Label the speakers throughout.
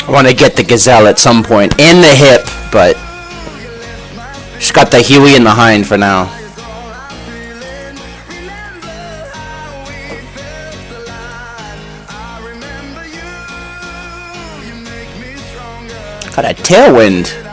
Speaker 1: I want to get the gazelle at some point and the hip, but just got the heli and the hind for now. Got a tailwind.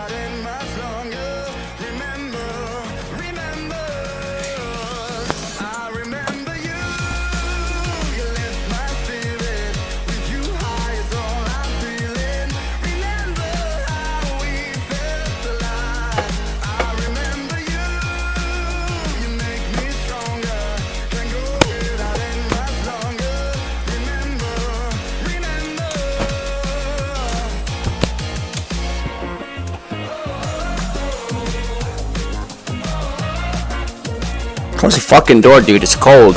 Speaker 1: Close the fucking door, dude. It's cold.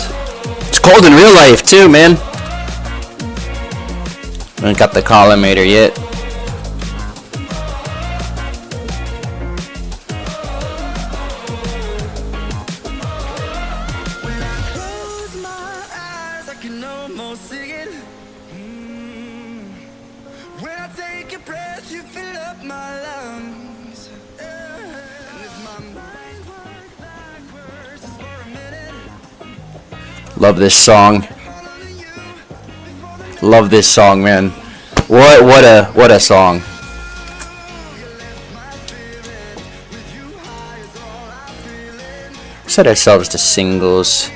Speaker 1: It's cold in real life, too, man. I haven't got the collimator yet. Love this song. Love this song, man. What a song. Set ourselves to singles.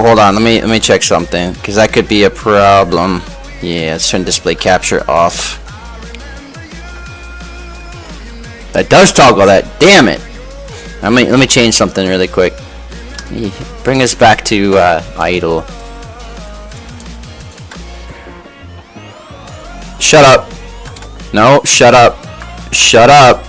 Speaker 1: Hold on, let me check something, because that could be a problem. Yeah, let's turn display capture off. That does toggle that. Damn it! Let me change something really quick. Bring us back to idle. Shut up! No, shut up! Shut up!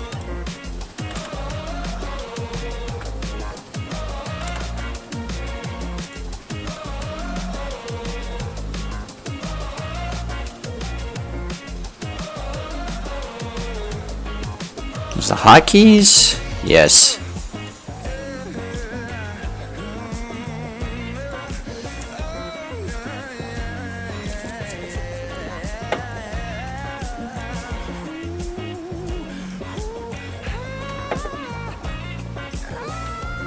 Speaker 1: The hotkeys? Yes.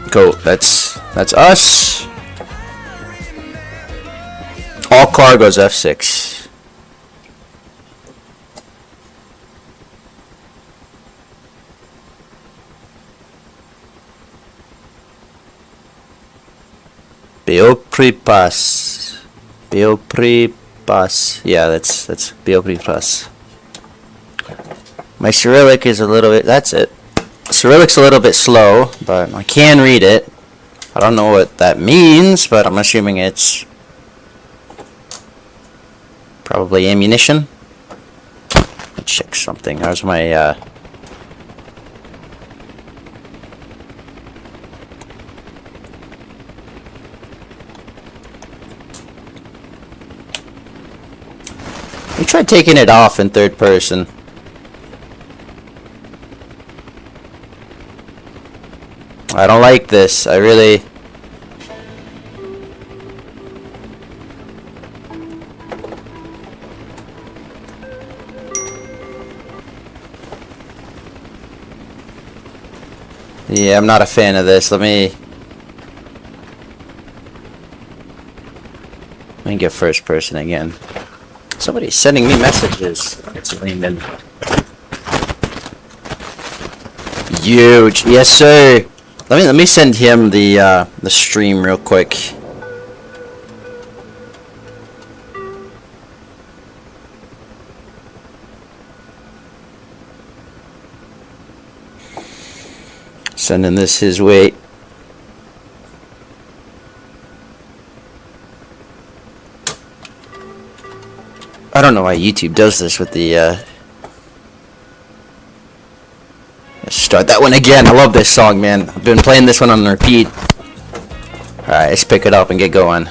Speaker 1: Go. That's us. All cargoes F6. Beopripas. Yeah, that's Beopripas. My Cyrillic is a little bit. That's it. Cyrillic's a little bit slow, but I can read it. I don't know what that means, but I'm assuming it's probably ammunition. Let me check something. How's my We tried taking it off in third person. I don't like this. I really... Yeah, I'm not a fan of this. Let me get first person again. Somebody's sending me messages. It's Lehman. Huge. Yes, sir. Let me send him the stream real quick. Sending this his way. I don't know why YouTube does this with the, let's start that one again. I love this song, man. I've been playing this one on repeat. Alright, let's pick it up and get going.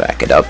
Speaker 1: Back it up.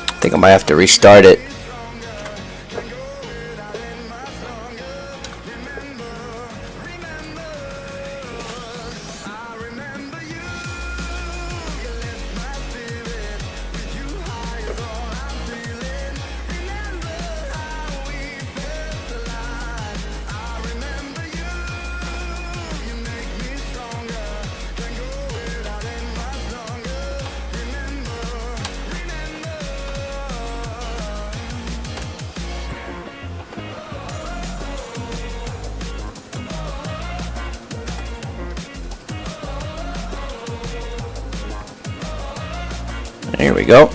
Speaker 1: I think I might have to restart it. Here we go.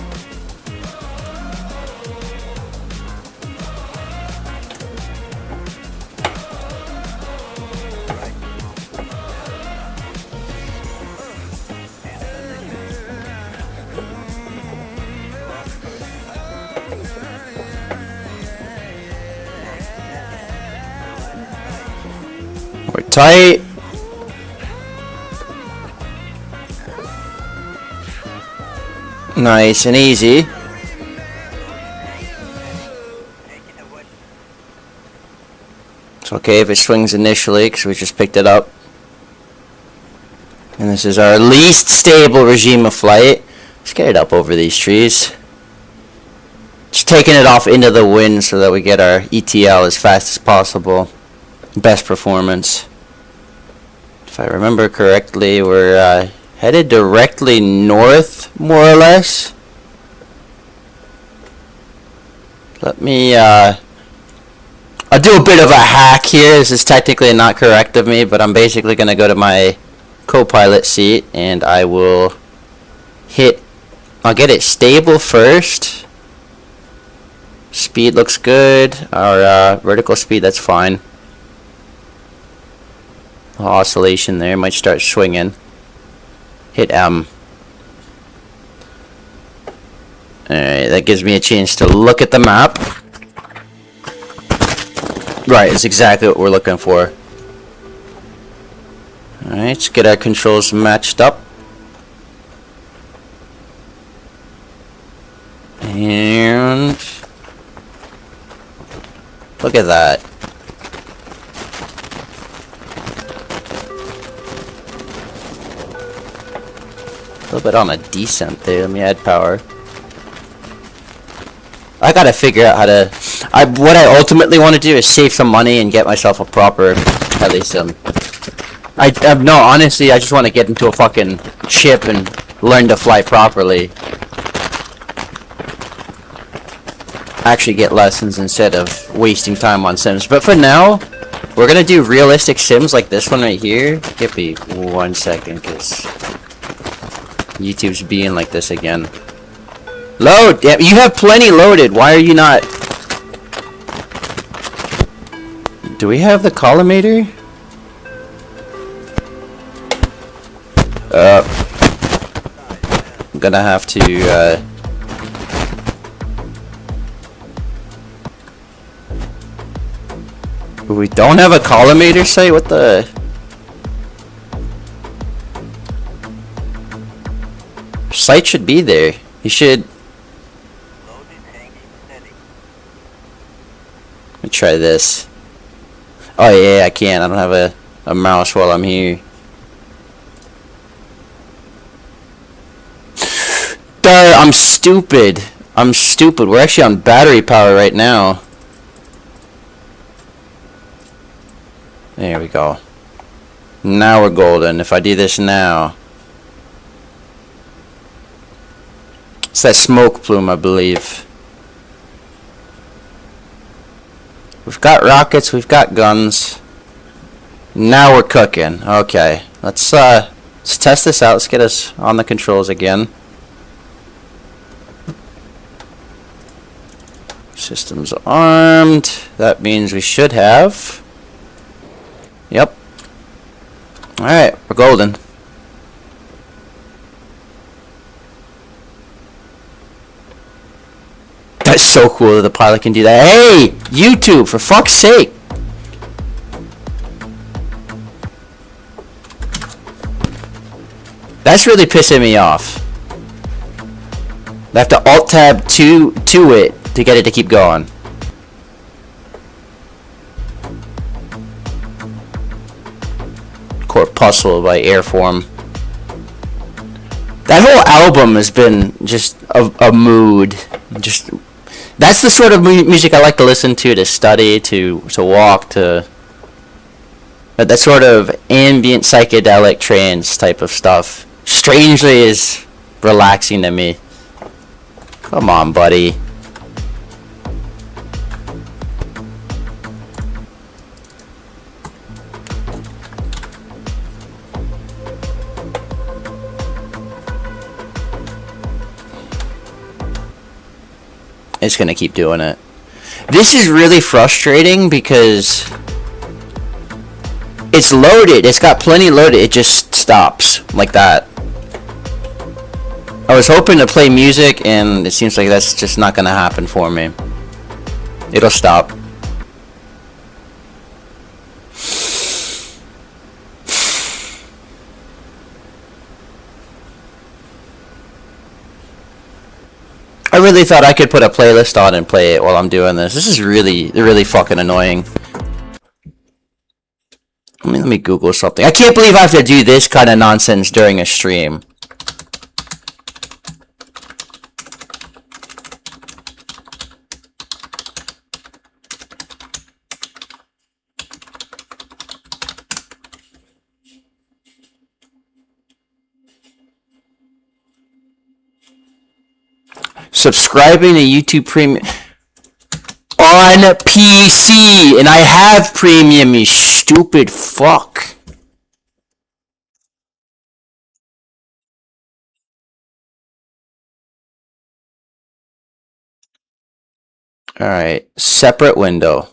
Speaker 1: We're tight. Nice and easy. It's okay if it swings initially because we just picked it up. And this is our least stable regime of flight. Let's get it up over these trees. Just taking it off into the wind so that we get our ETL as fast as possible. Best performance. If I remember correctly, we're headed directly north, more or less. Let me, I'll do a bit of a hack here. This is technically not correct of me, but I'm basically going to go to my co-pilot seat and I will I'll get it stable first. Speed looks good. Our vertical speed, that's fine. Oscillation there, might start swinging. Hit M. Alright, that gives me a chance to look at the map. Right, it's exactly what we're looking for. Alright, let's get our controls matched up. And look at that. A little bit on a descent there. Let me add power. I gotta figure out how to. What I ultimately want to do is save some money and get myself a proper heli sim. No, honestly, I just want to get into a fucking ship and learn to fly properly. Actually get lessons instead of wasting time on sims. But for now, we're gonna do realistic sims like this one right here. Give me 1 second, cause YouTube's being like this again. Load! Yeah, you have plenty loaded. Why are you not? Do we have the collimator? I'm gonna have to, we don't have a collimator site? What the? Site should be there. You should. Let me try this. Oh yeah, I can't. I don't have a mouse while I'm here. Duh, I'm stupid. I'm stupid. We're actually on battery power right now. There we go. Now we're golden. If I do this now. It's that smoke plume, I believe. We've got rockets, we've got guns. Now we're cooking. Okay. Let's test this out. Let's get us on the controls again. Systems armed. That means we should have. Yep. Alright, we're golden. That's so cool that the pilot can do that. Hey! YouTube, for fuck's sake! That's really pissing me off. I have to Alt-Tab to it to get it to keep going. Corpuscle by Airform. That whole album has been just a mood. Just that's the sort of music I like to listen to study, to walk, to that sort of ambient psychedelic trance type of stuff. Strangely is relaxing to me. Come on, buddy. It's gonna keep doing it. This is really frustrating because it's loaded. It's got plenty loaded. It just stops like that. I was hoping to play music, and it seems like that's just not gonna happen for me. It'll stop. I really thought I could put a playlist on and play it while I'm doing this. This is really fucking annoying. Let me Google something. I can't believe I have to do this kind of nonsense during a stream. Subscribing to YouTube Premium on PC, and I have Premium, you stupid fuck. Alright, separate window.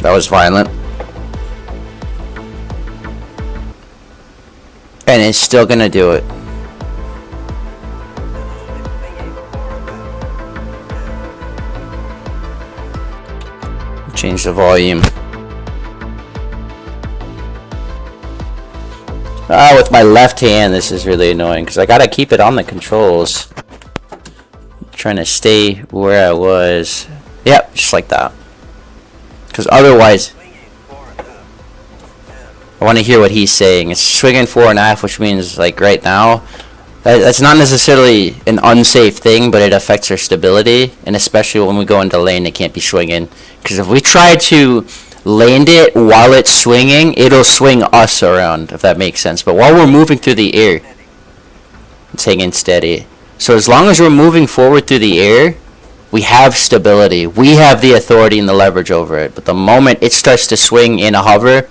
Speaker 1: That was violent. And it's still gonna do it. Change the volume. With my left hand, this is really annoying because I gotta keep it on the controls. I'm trying to stay where I was. Yep, just like that. Because otherwise, I want to hear what he's saying. It's swinging 4.5, which means like right now, that's not necessarily an unsafe thing, but it affects our stability, and especially when we go into lane, it can't be swinging. Because if we try to land it while it's swinging, it'll swing us around, if that makes sense. But while we're moving through the air, it's hanging steady. So as long as we're moving forward through the air, we have stability. We have the authority and the leverage over it. But the moment it starts to swing in a hover,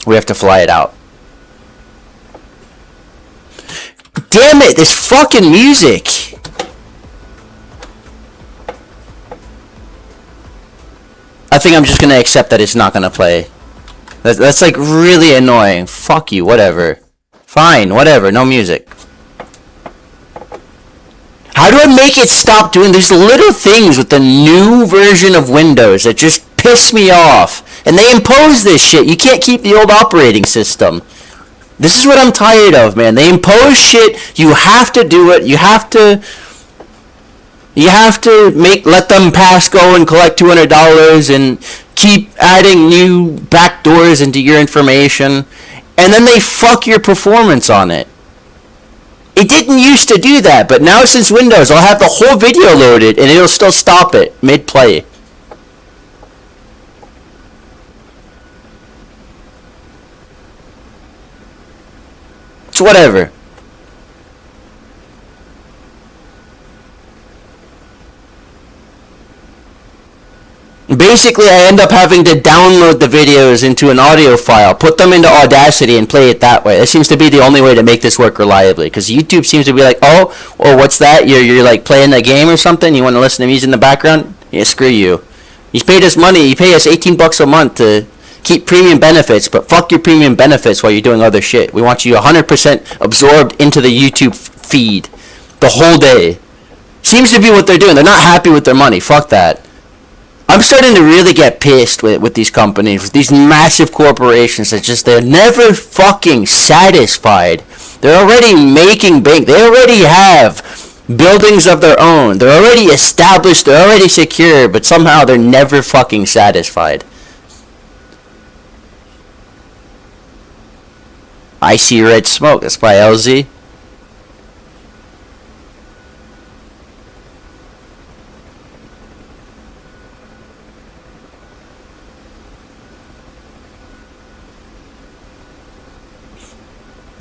Speaker 1: we have to fly it out. Damn it, this fucking music! I think I'm just gonna accept that it's not gonna play. That's like really annoying. Fuck you, whatever. Fine, whatever, no music. How do I make it stop doing these little things with the new version of Windows that just piss me off. And they impose this shit. You can't keep the old operating system. This is what I'm tired of, man. They impose shit. You have to do it. You have to let them pass go and collect $200 and keep adding new backdoors into your information. And then they fuck your performance on it. It didn't used to do that, but now since Windows, I'll have the whole video loaded and it'll still stop it mid-play. It's whatever. Basically, I end up having to download the videos into an audio file, put them into Audacity, and play it that way. That seems to be the only way to make this work reliably, because YouTube seems to be like, oh, what's that? You're like playing a game or something? You want to listen to music in the background? Yeah, screw you. You paid us money. You pay us $18 a month to keep premium benefits, but fuck your premium benefits while you're doing other shit. We want you 100% absorbed into the YouTube feed the whole day. Seems to be what they're doing. They're not happy with their money. Fuck that. I'm starting to really get pissed with these companies, with these massive corporations that just, they're never fucking satisfied. They're already making bank. They already have buildings of their own. They're already established. They're already secure, but somehow they're never fucking satisfied. I see red smoke. That's by LZ.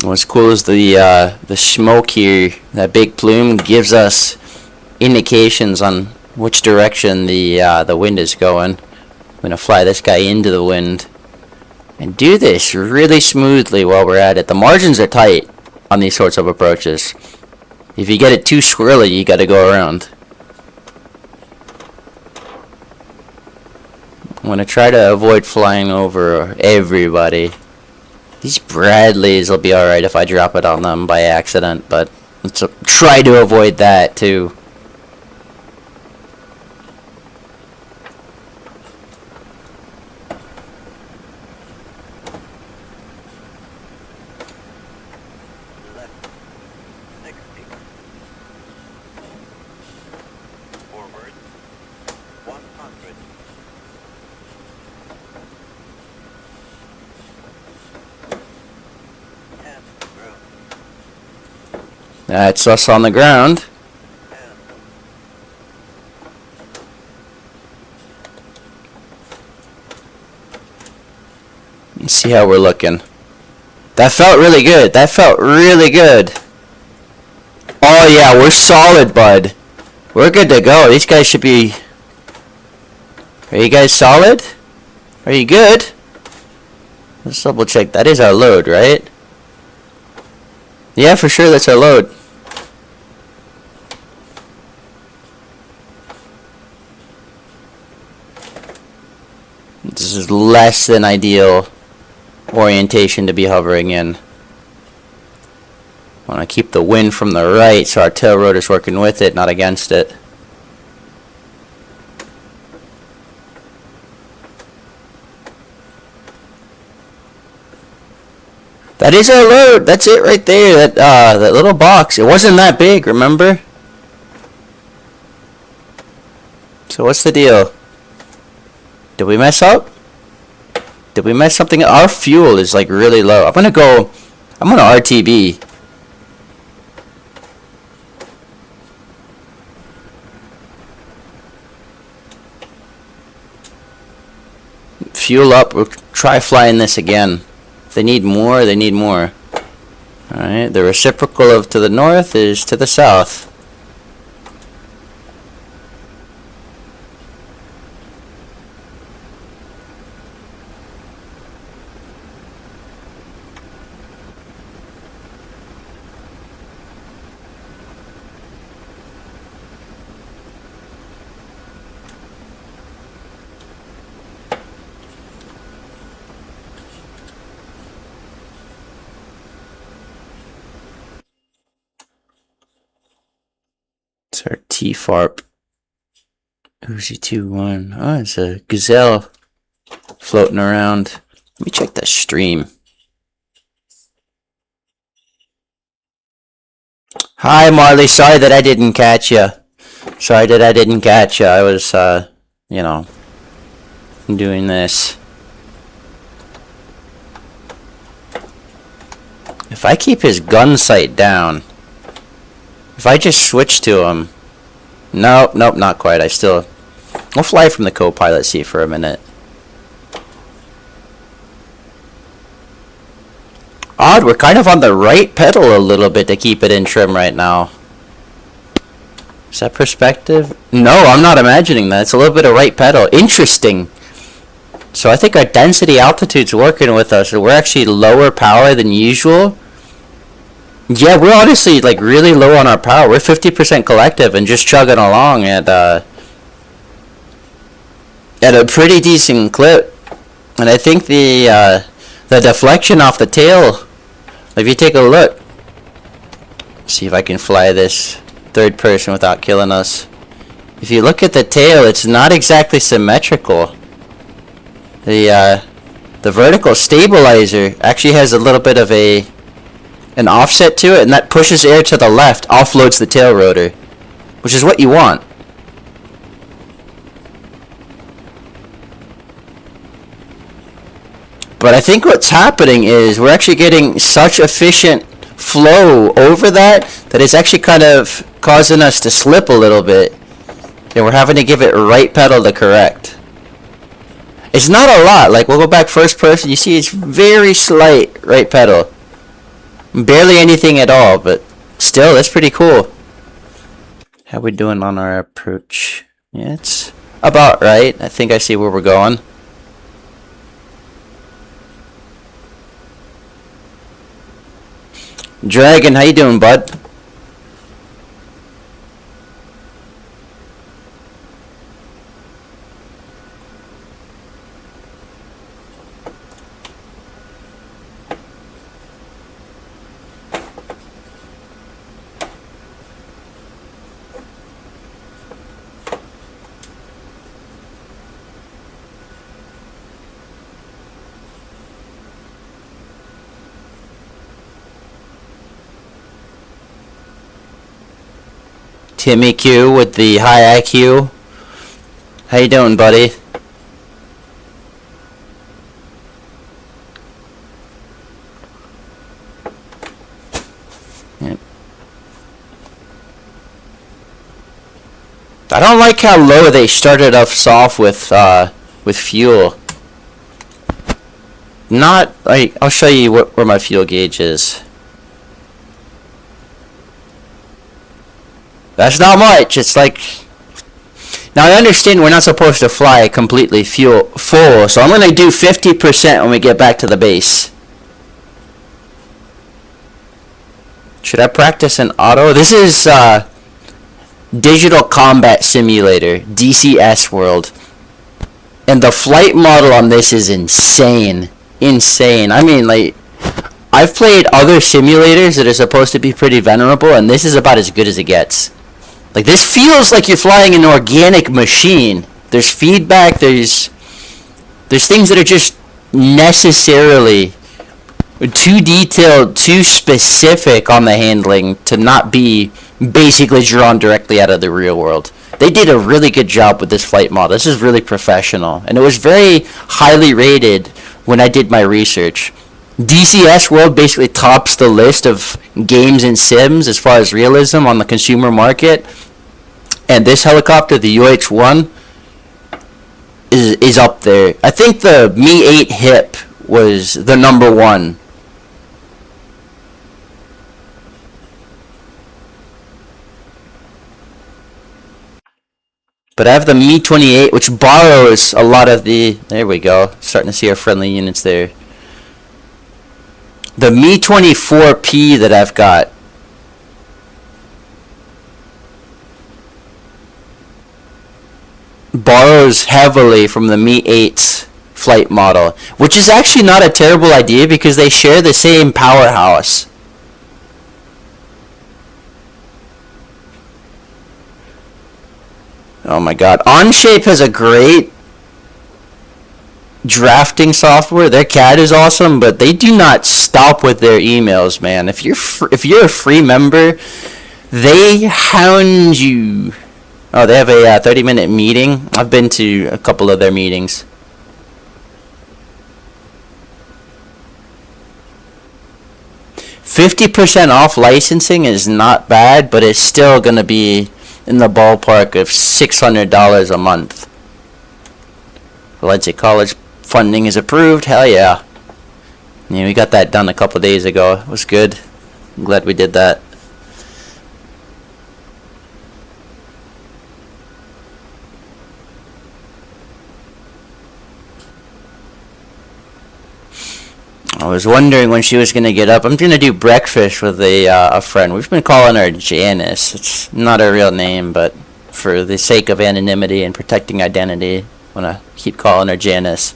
Speaker 1: What's cool is the smoke here, that big plume, gives us indications on which direction the wind is going. I'm gonna fly this guy into the wind and do this really smoothly while we're at it. The margins are tight on these sorts of approaches. If you get it too squirrely, you gotta go around. I'm gonna try to avoid flying over everybody. These Bradleys will be alright if I drop it on them by accident, but let's try to avoid that too. That's us on the ground. Let's see how we're looking. That felt really good. That felt really good. Oh yeah, we're solid, bud. We're good to go. These guys should be... Are you guys solid? Are you good? Let's double check. That is our load, right? Yeah, for sure that's our load. This is less than ideal orientation to be hovering in. I want to keep the wind from the right so our tail rotor's working with it, not against it. That is our load. That's it right there. That little box. It wasn't that big, remember? So what's the deal? Did we mess up? Did we mess something up? Our fuel is like really low. I'm gonna RTB. Fuel up. We'll try flying this again. If they need more, they need more. Alright, the reciprocal of to the north is to the south. It's our T-FARP. UH-1H. Oh, it's a gazelle floating around. Let me check the stream. Hi, Marley. Sorry that I didn't catch you. I was, you know, doing this. If I keep his gun sight down, if I just switch to him, nope, not quite. I'll fly from the co-pilot seat for a minute. Odd, we're kind of on the right pedal a little bit to keep it in trim right now. Is that perspective? No, I'm not imagining that. It's a little bit of right pedal. Interesting. So I think our density altitude's working with us. We're actually lower power than usual. Yeah, we're honestly like really low on our power. We're 50% collective and just chugging along at a pretty decent clip. And I think the deflection off the tail, if you take a look, see if I can fly this third person without killing us. If you look at the tail, it's not exactly symmetrical. The vertical stabilizer actually has a little bit of an offset to it, and that pushes air to the left, offloads the tail rotor, which is what you want. But I think what's happening is we're actually getting such efficient flow over that it's actually kind of causing us to slip a little bit, and we're having to give it right pedal to correct. It's not a lot. Like, we'll go back first person. You see it's very slight right pedal. Barely anything at all, but still, that's pretty cool. How we doing on our approach? Yeah, it's about right. I think I see where we're going. Dragon, how you doing, bud? Timmy Q with the high IQ. How you doing, buddy? Yep. I don't like how low they started us off with fuel. Not like, I'll show you where my fuel gauge is. That's not much. It's like, now I understand we're not supposed to fly completely full, so I'm going to do 50% when we get back to the base. Should I practice in auto? This is Digital Combat Simulator, DCS world. And the flight model on this is insane. Insane. I mean, like, I've played other simulators that are supposed to be pretty venerable, and this is about as good as it gets. Like, this feels like you're flying an organic machine. There's feedback, there's things that are just necessarily too detailed, too specific on the handling to not be basically drawn directly out of the real world. They did a really good job with this flight model. This is really professional, and it was very highly rated when I did my research. DCS World basically tops the list of games and sims as far as realism on the consumer market. And this helicopter, the UH-1, is up there. I think the Mi-8 HIP was the #1. But I have the Mi-28, which borrows a lot of the... There we go. Starting to see our friendly units there. The Mi-24P that I've got borrows heavily from the Mi-8's flight model, which is actually not a terrible idea because they share the same powerhouse. Oh my god. Onshape has a great drafting software. Their CAD is awesome, but they do not stop with their emails, man. If you're a free member, they hound you. Oh, they have a 30-minute meeting. I've been to a couple of their meetings. $50% off licensing is not bad, but it's still gonna be in the ballpark of $600 a month. Valencia College funding is approved. Hell yeah. Yeah, we got that done a couple days ago. It was good. I'm glad we did that. I was wondering when she was going to get up. I'm going to do breakfast with a friend. We've been calling her Janice. It's not her real name, but for the sake of anonymity and protecting identity, I want to keep calling her Janice.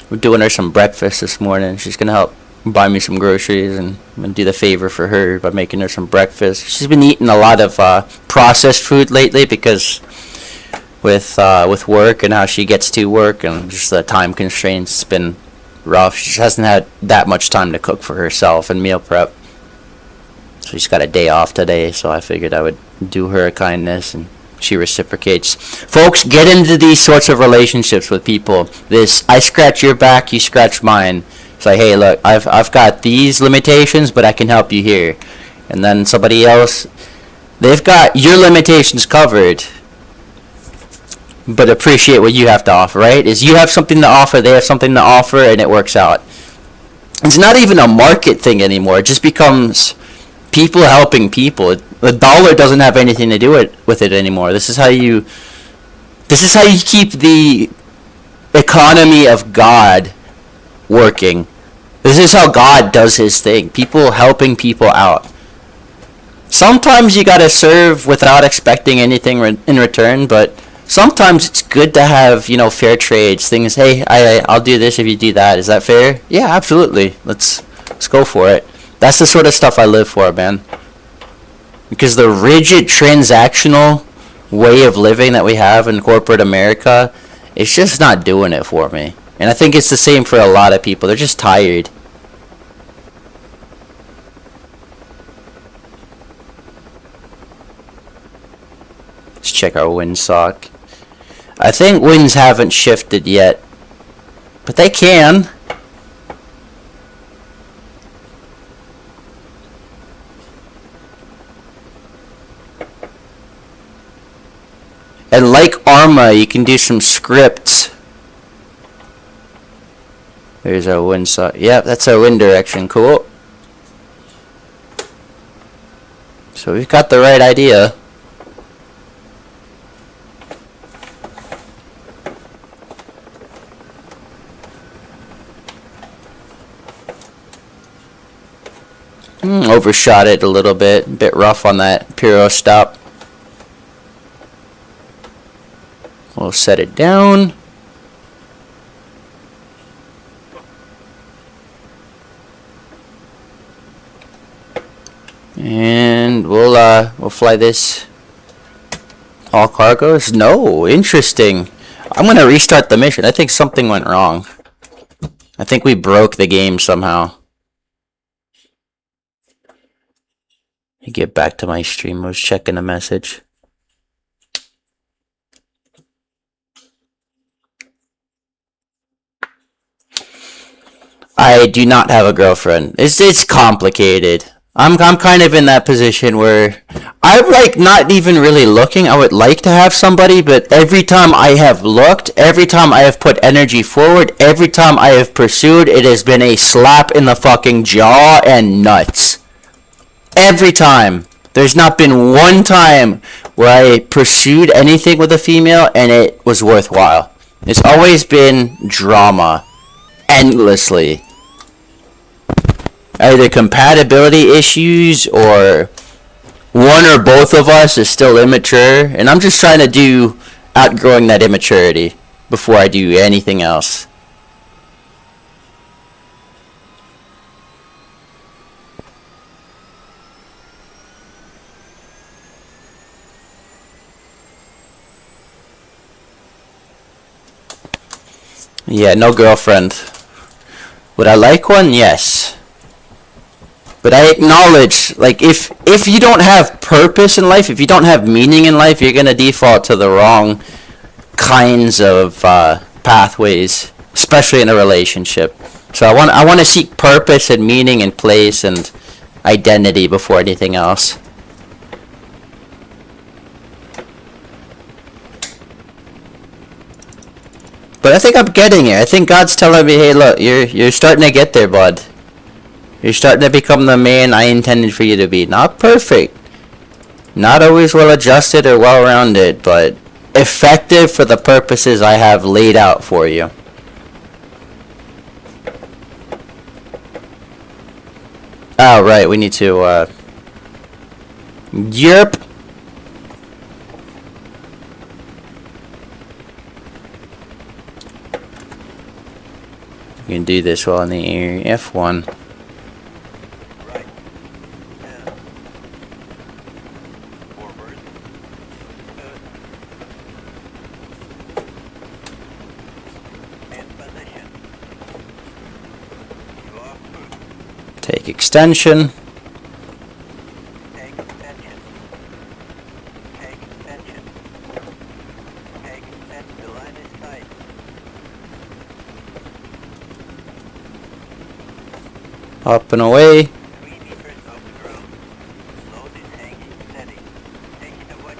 Speaker 1: We're doing her some breakfast this morning. She's going to help buy me some groceries, and I'm going to do the favor for her by making her some breakfast. She's been eating a lot of processed food lately because with work and how she gets to work and just the time constraints, it's been rough. She hasn't had that much time to cook for herself and meal prep. So she's got a day off today, so I figured I would do her a kindness, and she reciprocates. Folks, get into these sorts of relationships with people. This, I scratch your back, you scratch mine. It's like, hey, look, I've got these limitations, but I can help you here. And then somebody else, they've got your limitations covered, but appreciate what you have to offer, right? Is you have something to offer, they have something to offer, and it works out. It's not even a market thing anymore. It just becomes people helping people. The dollar doesn't have anything to do with it anymore. This is how you keep the economy of God working. This is how God does his thing. People helping people out. Sometimes you gotta serve without expecting anything in return, but sometimes it's good to have, fair trades. Things, hey, I'll do this if you do that. Is that fair? Yeah, absolutely. Let's go for it. That's the sort of stuff I live for, man. Because the rigid transactional way of living that we have in corporate America, it's just not doing it for me. And I think it's the same for a lot of people. They're just tired. Let's check our windsock. I think winds haven't shifted yet, but they can. And like Arma, you can do some scripts. There's our windsock. Yep, that's our wind direction. Cool. So we've got the right idea. Overshot it a little bit. Bit rough on that Puro stop. We'll set it down. And we'll fly this. All cargoes? No, interesting. I'm gonna restart the mission. I think something went wrong. I think we broke the game somehow. Let me get back to my stream. I was checking a message. I do not have a girlfriend. It's complicated. I'm kind of in that position where I'm like not even really looking. I would like to have somebody, but every time I have looked, every time I have put energy forward, every time I have pursued, it has been a slap in the fucking jaw and nuts. Every time. There's not been one time where I pursued anything with a female and it was worthwhile. It's always been drama. Endlessly. Either compatibility issues or one or both of us is still immature. And I'm just trying to do outgrowing that immaturity before I do anything else. Yeah, no girlfriend. Would I like one? Yes. But I acknowledge, like, if you don't have purpose in life, if you don't have meaning in life, you're gonna default to the wrong kinds of pathways, especially in a relationship. So I want to seek purpose and meaning and place and identity before anything else. But I think I'm getting it. I think God's telling me, hey, look, you're starting to get there, bud. You're starting to become the man I intended for you to be. Not perfect. Not always well adjusted or well rounded, but effective for the purposes I have laid out for you. Oh, right, we need to, Yerp. You can do this while in the air. F1.
Speaker 2: Right. And forward. In position. You are foot.
Speaker 1: Take extension.
Speaker 2: Take extension. Take extension. Take extension. The line is tight.
Speaker 1: Up and away.
Speaker 2: 3 meters off the ground. Load is hanging steady. Take it away.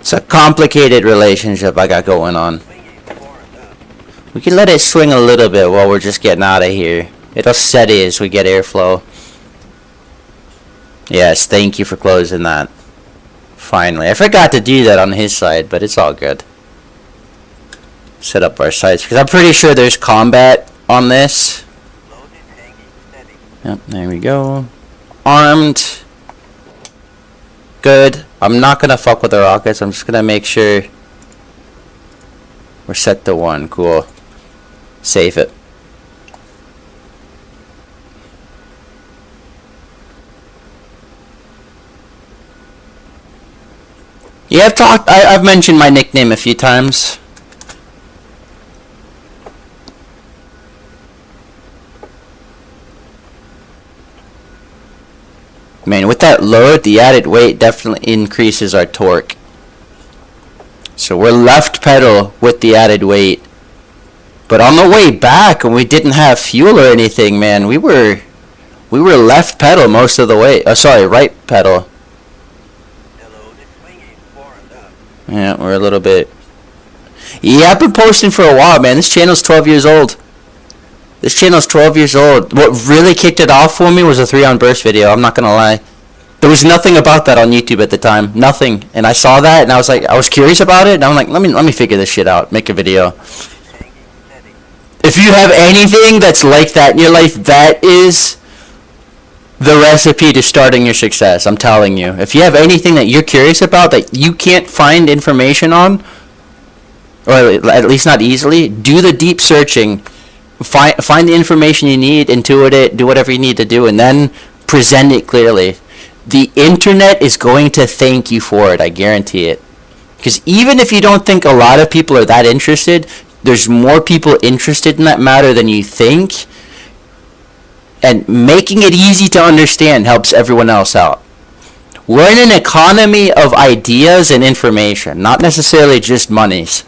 Speaker 1: It's a complicated relationship I got going on.
Speaker 2: Swinging fore and up.
Speaker 1: We can let it swing a little bit while we're just getting out of here. It'll steady as we get airflow. Yes, thank you for closing that. Finally. I forgot to do that on his side, but it's all good. Set up our sights, because I'm pretty sure there's combat on this.
Speaker 2: Load is hanging steady.
Speaker 1: Yep, there we go. Armed. Good. I'm not going to fuck with the rockets. I'm just going to make sure we're set to 1. Cool. Save it. Yeah, I've mentioned my nickname a few times. Man, with that load, the added weight definitely increases our torque. So we're left pedal with the added weight. But on the way back, when we didn't have fuel or anything, man, we were left pedal most of the way. Oh, sorry, right pedal.
Speaker 2: The load is swinging fore and up.
Speaker 1: Yeah, we're a little bit. Yeah, I've been posting for a while, man. This channel's 12 years old. This channel's 12 years old. What really kicked it off for me was a 3-on burst video. I'm not gonna lie. There was nothing about that on YouTube at the time. Nothing. And I saw that, and I was curious about it, and I'm like, let me figure this shit out. Make a video. If you have anything that's like that in your life, that is the recipe to starting your success. I'm telling you. If you have anything that you're curious about that you can't find information on, or at least not easily, do the deep searching. Find the information you need, intuit it, do whatever you need to do, and then present it clearly. The internet is going to thank you for it, I guarantee it. Because even if you don't think a lot of people are that interested, there's more people interested in that matter than you think. And making it easy to understand helps everyone else out. We're in an economy of ideas and information, not necessarily just monies.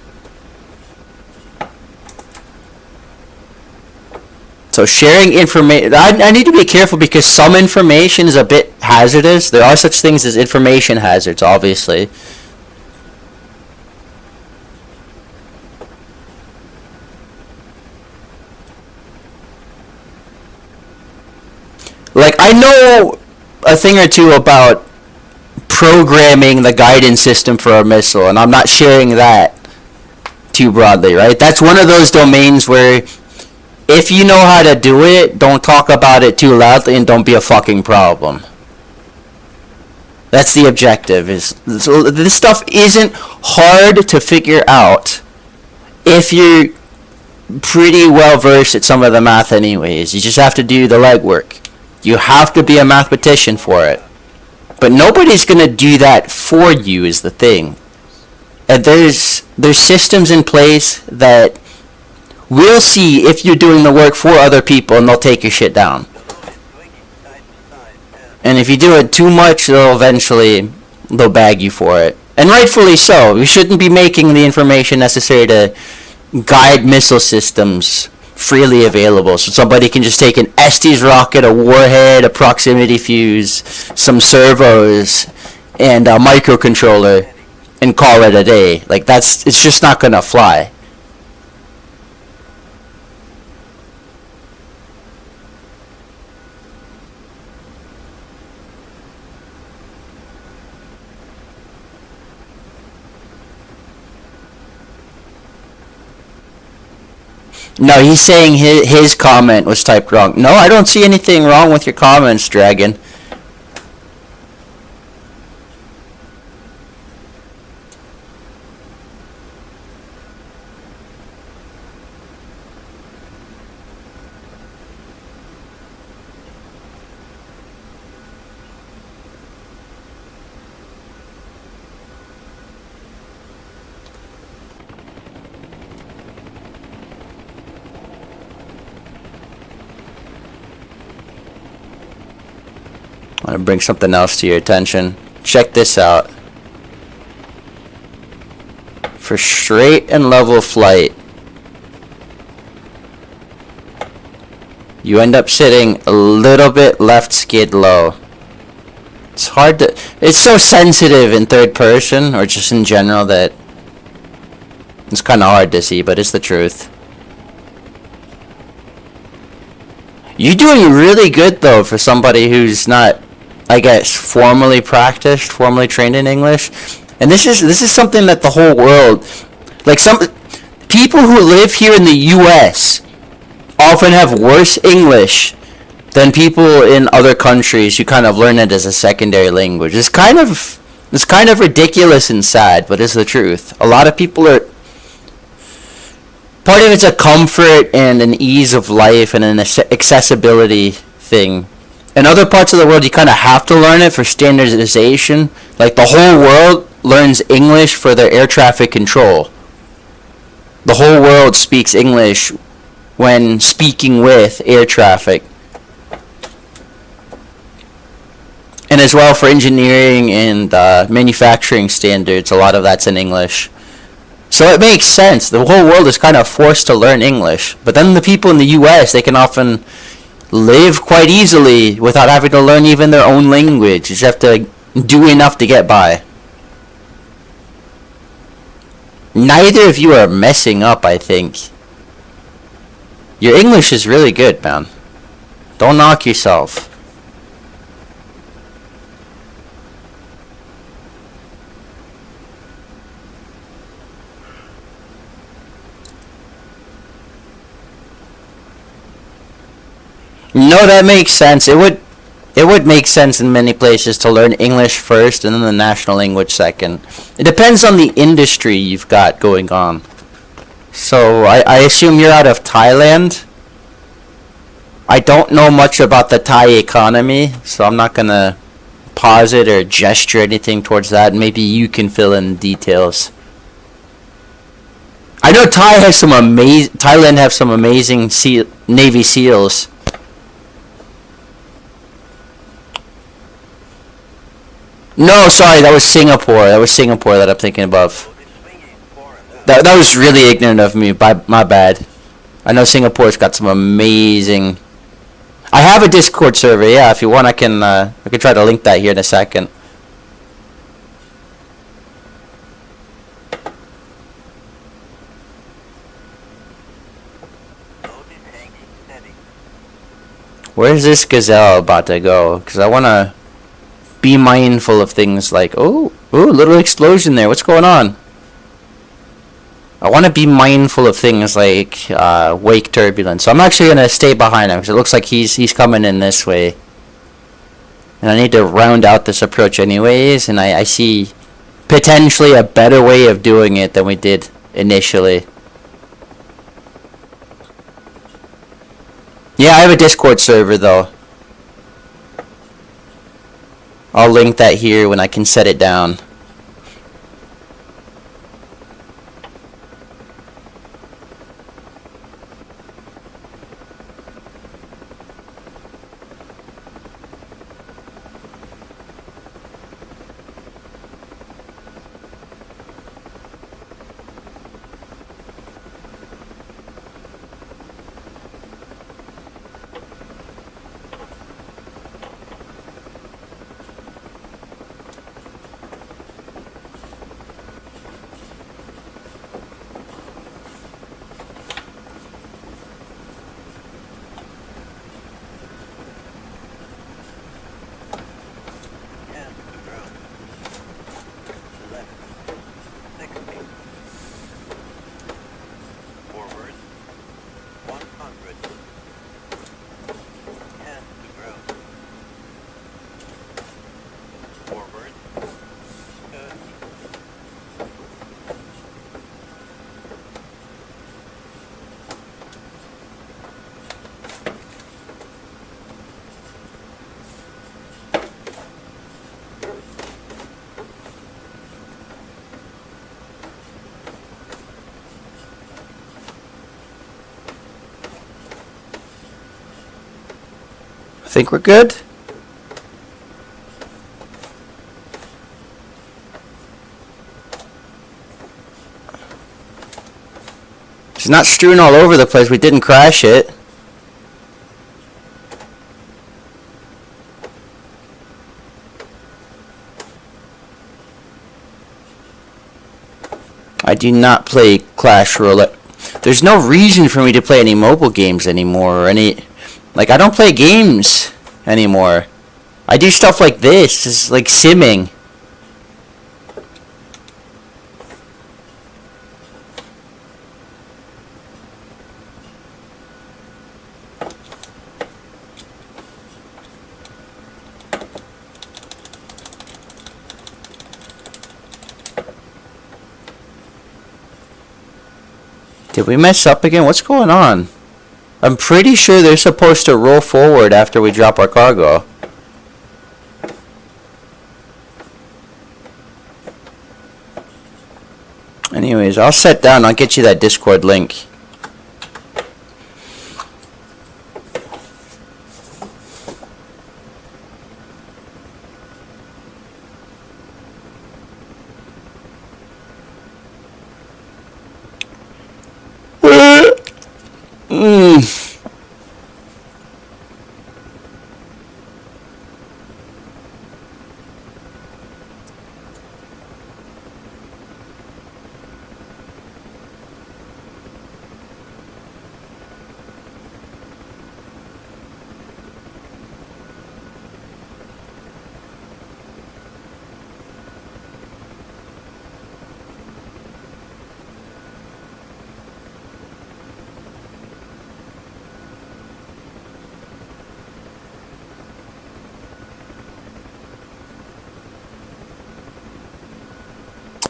Speaker 1: So sharing information, I need to be careful because some information is a bit hazardous. There are such things as information hazards, obviously. Like, I know a thing or two about programming the guidance system for a missile, and I'm not sharing that too broadly, right? That's one of those domains where if you know how to do it, don't talk about it too loudly and don't be a fucking problem. That's the objective. So this stuff isn't hard to figure out if you're pretty well versed at some of the math anyways. You just have to do the legwork. You have to be a mathematician for it. But nobody's going to do that for you is the thing. And there's systems in place that will see if you're doing the work for other people, and they'll take your shit down. And if you do it too much, they'll bag you for it. And rightfully so. You shouldn't be making the information necessary to guide missile systems freely available, so somebody can just take an Estes rocket, a warhead, a proximity fuse, some servos, and a microcontroller, and call it a day. Like, it's just not gonna fly. No, he's saying his comment was typed wrong. No, I don't see anything wrong with your comments, Dragon. I want to bring something else to your attention. Check this out. For straight and level flight, you end up sitting a little bit left skid low. It's hard to... It's so sensitive in third person, or just in general, that it's kind of hard to see, but it's the truth. You're doing really good, though, for somebody who's not, I guess, formally trained in English. And this is something that the whole world, like, some people who live here in the U.S. often have worse English than people in other countries who kind of learn it as a secondary language. It's kind of ridiculous and sad, but it's the truth. A lot of people are... Part of it's a comfort and an ease of life and an accessibility thing. In other parts of the world, you kind of have to learn it for standardization. Like, the whole world learns English for their air traffic control. The whole world speaks English when speaking with air traffic. And as well for engineering and manufacturing standards, a lot of that's in English. So it makes sense. The whole world is kind of forced to learn English. But then the people in the U.S., they can often live quite easily without having to learn even their own language. You just have to do enough to get by. Neither of you are messing up, I think. Your English is really good, man. Don't knock yourself. No, that makes sense. It would make sense in many places to learn English first and then the national language second. It depends on the industry you've got going on. So, I assume you're out of Thailand? I don't know much about the Thai economy, so I'm not gonna pause it or gesture anything towards that. Maybe you can fill in details. I know Thailand has some amazing Navy SEALs. No, sorry, that was Singapore. That was Singapore that I'm thinking of. That was really ignorant of me. My bad. I know Singapore's got some amazing... I have a Discord server. Yeah, if you want, I can try to link that here in a second. Where's this gazelle about to go? Because I want to be mindful of things like... Ooh, little explosion there. What's going on? I want to be mindful of things like wake turbulence. So I'm actually going to stay behind him because it looks like he's coming in this way. And I need to round out this approach anyways. And I see potentially a better way of doing it than we did initially. Yeah, I have a Discord server though. I'll link that here when I can set it down. Think we're good? It's not strewn all over the place. We didn't crash it. I do not play Clash Roulette. There's no reason for me to play any mobile games anymore or any... Like, I don't play games anymore. I do stuff like this. It's like simming. Did we mess up again? What's going on? I'm pretty sure they're supposed to roll forward after we drop our cargo. Anyways, I'll set down. I'll get you that Discord link.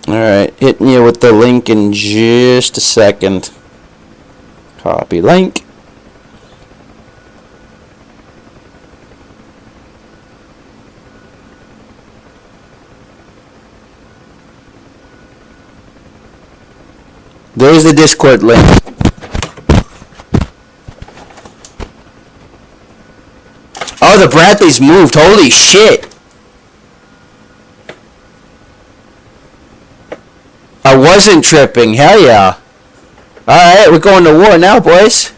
Speaker 1: Alright, hitting you with the link in just a second. Copy link. There's the Discord link. Oh, the Bradley's moved. Holy shit. I wasn't tripping. Hell yeah. Alright, we're going to war now, boys.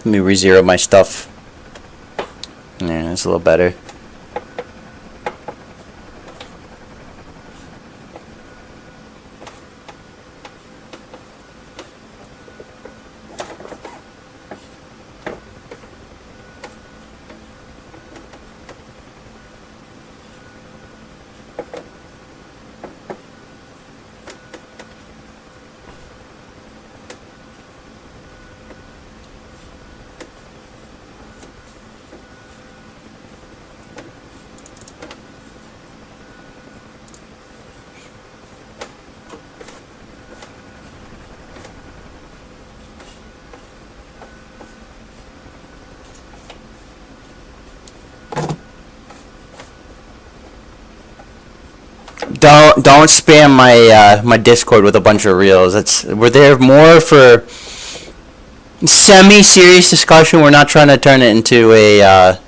Speaker 1: Let me re-zero my stuff. Yeah, that's a little better. Don't spam my my Discord with a bunch of reels. We're there more for semi-serious discussion. We're not trying to turn it into a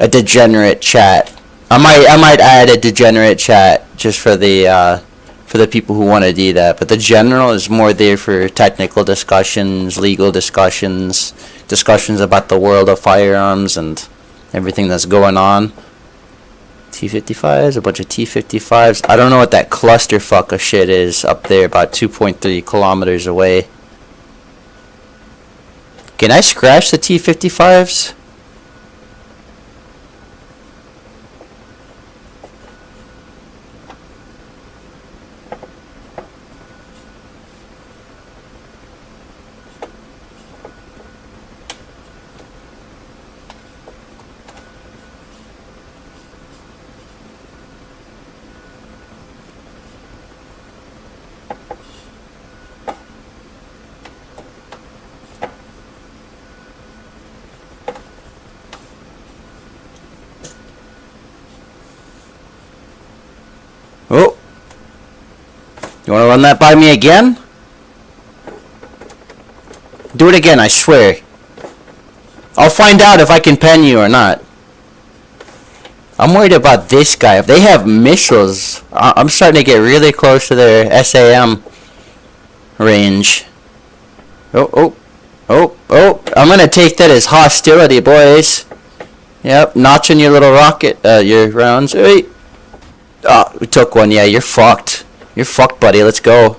Speaker 1: degenerate chat. I might add a degenerate chat just for the people who want to do that. But the general is more there for technical discussions, legal discussions, discussions about the world of firearms and everything that's going on. T-55s, a bunch of T-55s. I don't know what that clusterfuck of shit is up there about 2.3 kilometers away. Can I scratch the T-55s? Oh. You want to run that by me again? Do it again, I swear. I'll find out if I can pen you or not. I'm worried about this guy. If they have missiles, I'm starting to get really close to their SAM range. Oh. I'm going to take that as hostility, boys. Yep, notching your little rocket, your rounds. Hey. Oh, we took one. Yeah, you're fucked. You're fucked, buddy. Let's go.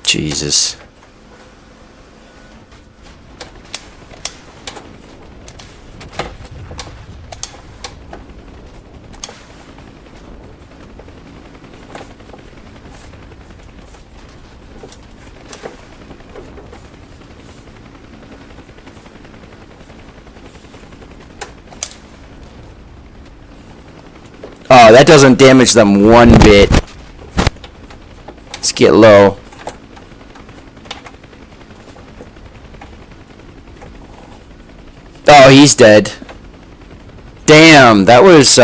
Speaker 1: Jesus. Oh, that doesn't damage them one bit. Let's get low. Oh, he's dead. Damn, that was,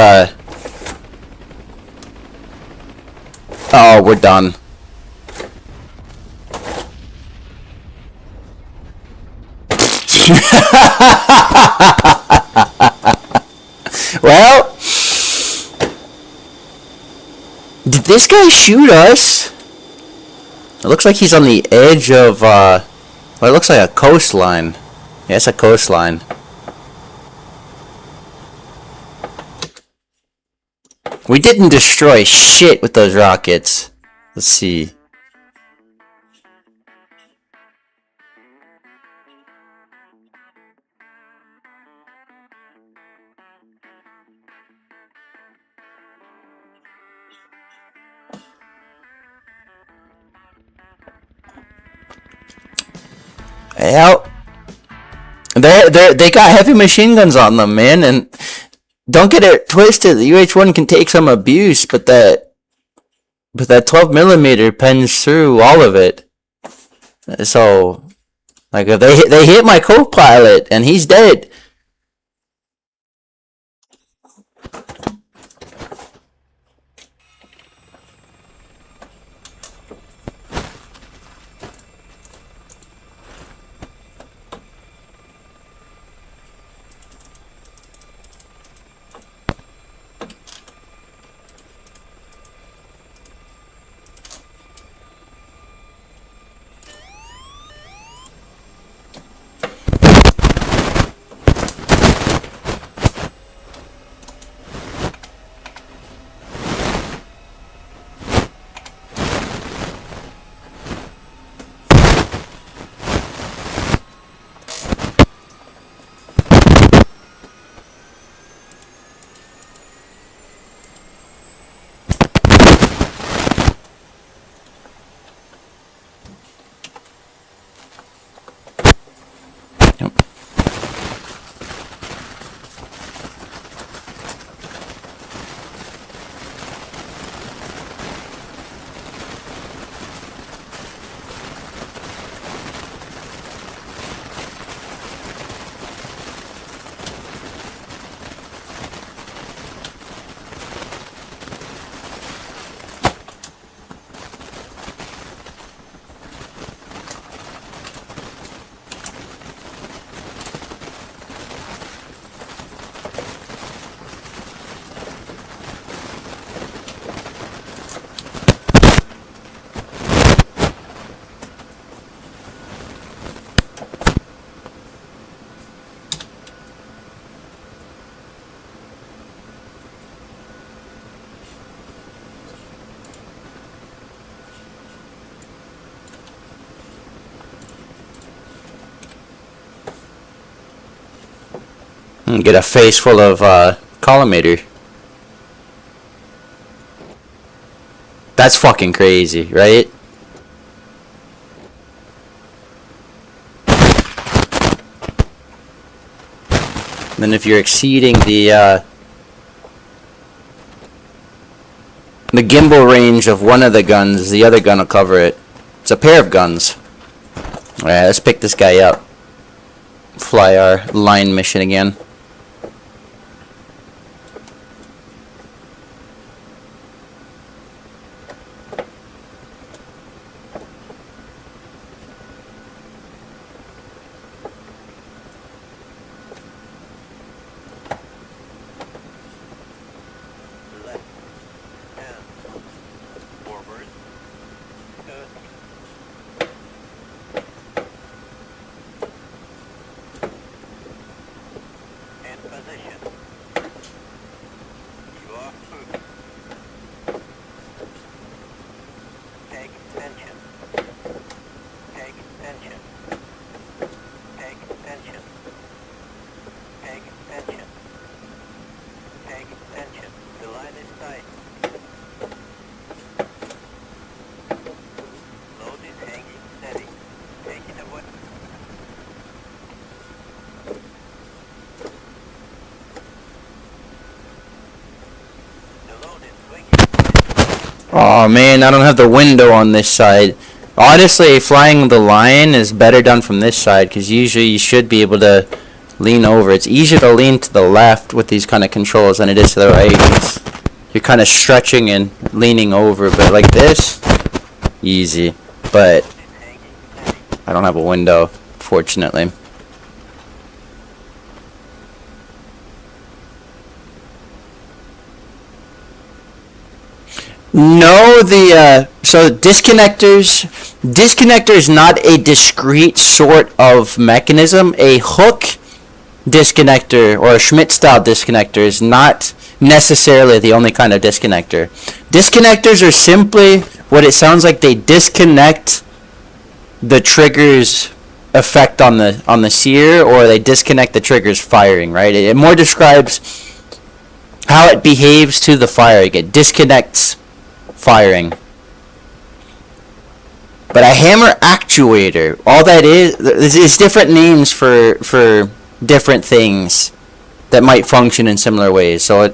Speaker 1: Oh, we're done. Well... Did this guy shoot us? It looks like he's on the edge of, well, it looks like a coastline. Yeah, it's a coastline. We didn't destroy shit with those rockets. Let's see. Well, they got heavy machine guns on them, man, and don't get it twisted. The UH-1 can take some abuse, but that 12mm pens through all of it. So, like, if they hit my co-pilot and he's dead. And get a face full of collimator. That's fucking crazy, right? Then if you're exceeding the gimbal range of one of the guns, the other gun will cover it. It's a pair of guns. Alright, let's pick this guy up. Fly our line mission again.
Speaker 2: Left. And forward. Good. In position. You are through. Take tension. Take tension. Take tension. Take tension. Take tension. The line is tight. Load is hanging steady. Take it away. The load is swinging.
Speaker 1: Oh man, I don't have the window on this side. Honestly, flying the line is better done from this side because usually you should be able to lean over. It's easier to lean to the left with these kind of controls than it is to the right. You're kind of stretching and leaning over, but like this, easy. But
Speaker 2: It's hanging steady.
Speaker 1: I don't have a window, fortunately. No, so disconnector is not a discrete sort of mechanism. A hook disconnector or a Schmidt style disconnector is not necessarily the only kind of disconnector. Disconnectors are simply what it sounds like. They disconnect the trigger's effect on the sear, or they disconnect the trigger's firing, right? It more describes how it behaves to the firing. It disconnects firing. But a hammer actuator, all that is different names for different things that might function in similar ways. So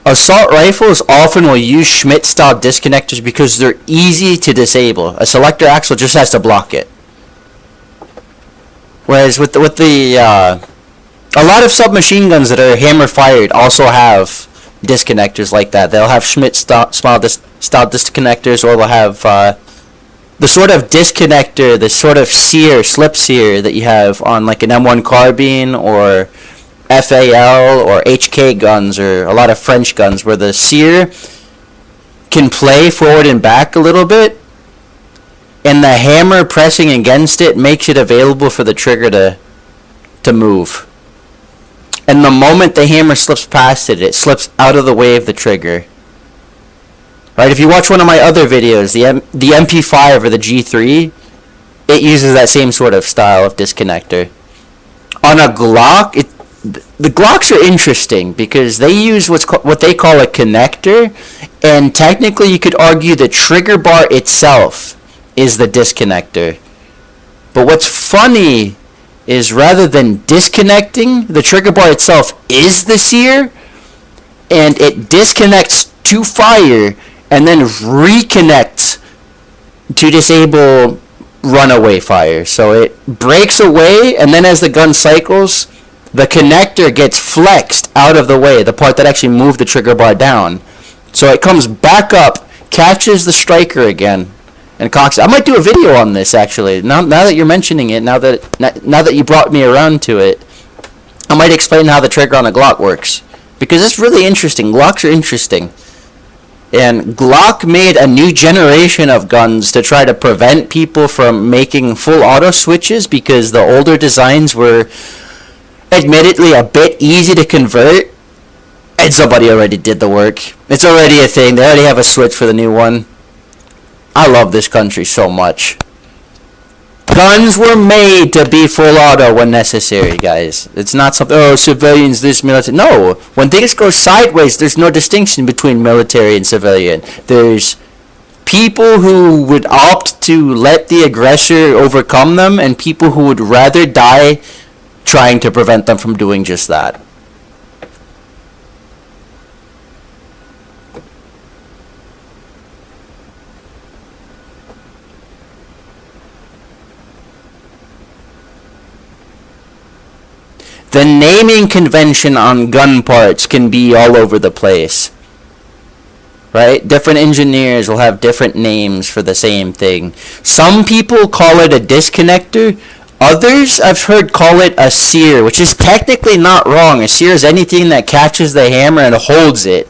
Speaker 1: assault rifles often will use Schmidt style disconnectors because they're easy to disable. A selector axle just has to block it. Whereas with the a lot of submachine guns that are hammer fired also have disconnectors like that. They'll have Schmidt style disconnectors, or they'll have the sort of disconnector, the sort of slip sear that you have on like an M1 carbine or FAL or HK guns, or a lot of French guns, where the sear can play forward and back a little bit, and the hammer pressing against it makes it available for the trigger to move. And the moment the hammer slips past it, it slips out of the way of the trigger. Right? If you watch one of my other videos, the MP5 or the G3, it uses that same sort of style of disconnector. On a Glock, the Glocks are interesting because they use what they call a connector, and technically you could argue the trigger bar itself is the disconnector. But what's funny is rather than disconnecting, the trigger bar itself is the sear, and it disconnects to fire and then reconnects to disable runaway fire. So it breaks away, and then as the gun cycles, the connector gets flexed out of the way, the part that actually moved the trigger bar down. So it comes back up, catches the striker again, and cocks it. I might do a video on this actually. Now that you're mentioning it, now that you brought me around to it, I might explain how the trigger on a Glock works, because it's really interesting. Glocks are interesting. And Glock made a new generation of guns to try to prevent people from making full auto switches, because the older designs were admittedly a bit easy to convert, and somebody already did the work. It's already a thing. They already have a switch for the new one. I love this country so much. Guns were made to be full auto when necessary, guys. It's not something, oh, civilians, this, military. No, when things go sideways, there's no distinction between military and civilian. There's people who would opt to let the aggressor overcome them, and people who would rather die trying to prevent them from doing just that. The naming convention on gun parts can be all over the place. Right? Different engineers will have different names for the same thing. Some people call it a disconnector. Others, I've heard, call it a sear, which is technically not wrong. A sear is anything that catches the hammer and holds it.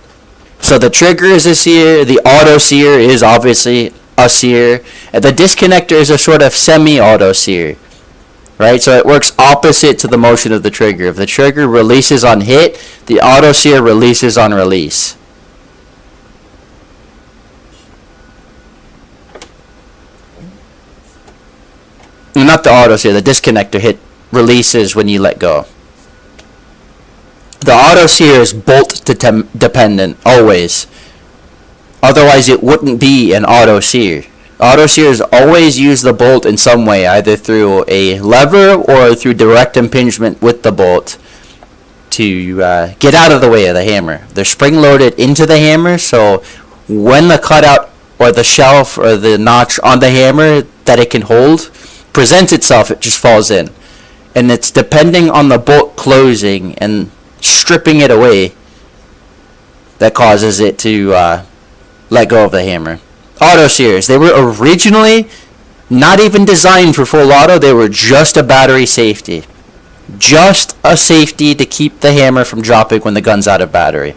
Speaker 1: So the trigger is a sear. The auto sear is obviously a sear. And the disconnector is a sort of semi-auto sear. Right, so it works opposite to the motion of the trigger. If the trigger releases on hit, the auto sear releases on release. Not the auto sear, the disconnector hit releases when you let go. The auto sear is bolt dependent, always. Otherwise it wouldn't be an auto sear. Auto sears always use the bolt in some way, either through a lever or through direct impingement with the bolt to get out of the way of the hammer. They're spring-loaded into the hammer, so when the cutout or the shelf or the notch on the hammer that it can hold presents itself, it just falls in. And it's depending on the bolt closing and stripping it away that causes it to let go of the hammer. Auto sears, they were originally not even designed for full auto. They were just a battery safety. Just a safety to keep the hammer from dropping when the gun's out of battery.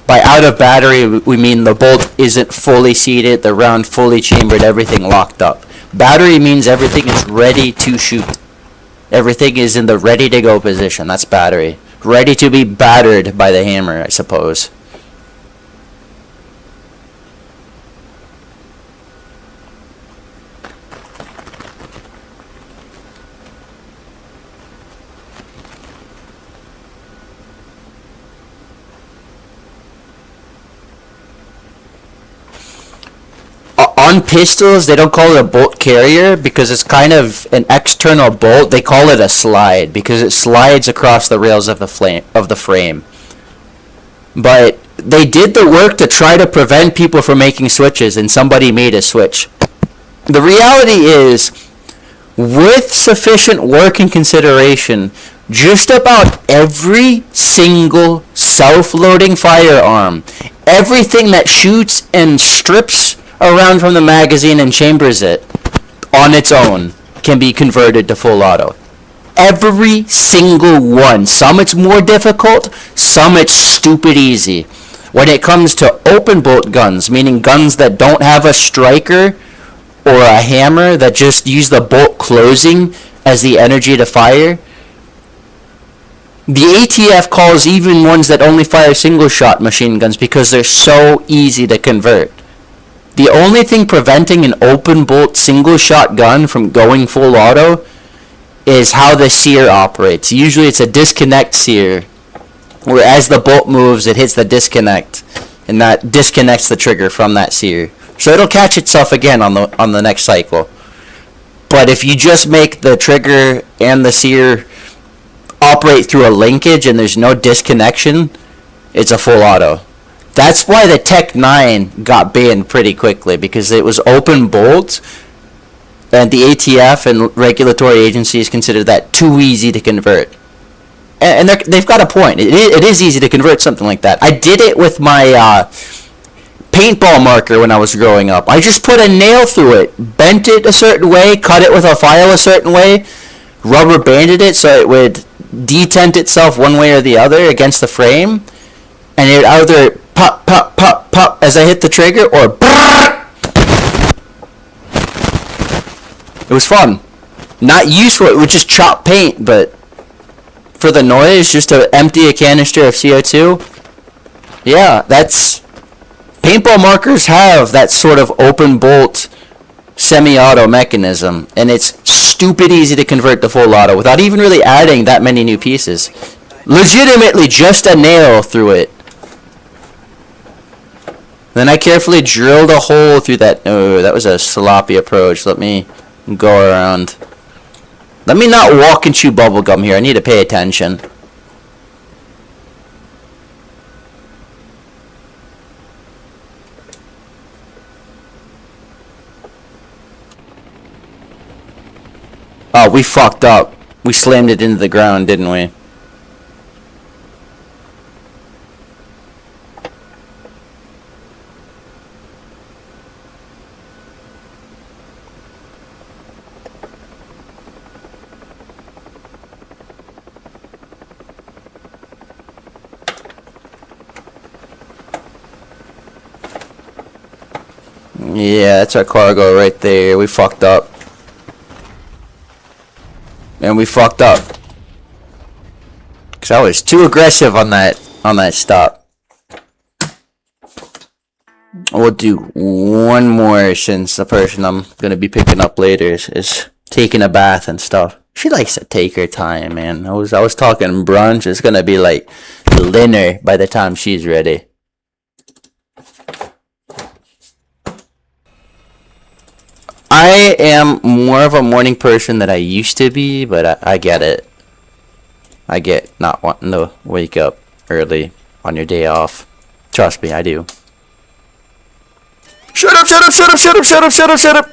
Speaker 1: By out of battery, we mean the bolt isn't fully seated, the round fully chambered, everything locked up. Battery means everything is ready to shoot. Everything is in the ready to go position. That's battery. Ready to be battered by the hammer, I suppose. On pistols, they don't call it a bolt carrier because it's kind of an external bolt. They call it a slide because it slides across the rails of the frame. But they did the work to try to prevent people from making switches, and somebody made a switch. The reality is, with sufficient work and consideration, just about every single self-loading firearm, everything that shoots and strips around from the magazine and chambers it on its own can be converted to full auto. Every single one. Some it's more difficult, some it's stupid easy. When it comes to open bolt guns, meaning guns that don't have a striker or a hammer, that just use the bolt closing as the energy to fire, the ATF calls even ones that only fire single shot machine guns because they're so easy to convert. The only thing preventing an open bolt single shot gun from going full auto is how the sear operates. Usually it's a disconnect sear, where as the bolt moves it hits the disconnect, and that disconnects the trigger from that sear. So it'll catch itself again on the next cycle. But if you just make the trigger and the sear operate through a linkage and there's no disconnection, it's a full auto. That's why the Tech 9 got banned pretty quickly, because it was open bolt, and the ATF and regulatory agencies consider that too easy to convert. And they've got a point. It is easy to convert something like that. I did it with my paintball marker when I was growing up. I just put a nail through it, bent it a certain way, cut it with a file a certain way, rubber banded it so it would detent itself one way or the other against the frame, and it would either pop, pop, pop, pop as I hit the trigger, or it was fun. Not useful, it would just chop paint, but for the noise, just to empty a canister of CO2, yeah, that's paintball markers have that sort of open bolt semi-auto mechanism, and it's stupid easy to convert to full auto without even really adding that many new pieces. Legitimately just a nail through it. Then I carefully drilled a hole through that. Oh, that was a sloppy approach. Let me go around. Let me not walk and chew bubblegum here. I need to pay attention. Oh, we fucked up. We slammed it into the ground, didn't we? Yeah, that's our cargo right there. We fucked up. And we fucked up. Cause I was too aggressive on that stop. We'll do one more since the person I'm gonna be picking up later is taking a bath and stuff. She likes to take her time, man. I was talking brunch. It's gonna be like dinner by the time she's ready. I am more of a morning person than I used to be, but I get it. I get not wanting to wake up early on your day off. Trust me, I do. Shut up, shut up, shut up, shut up, shut up, shut up, shut up!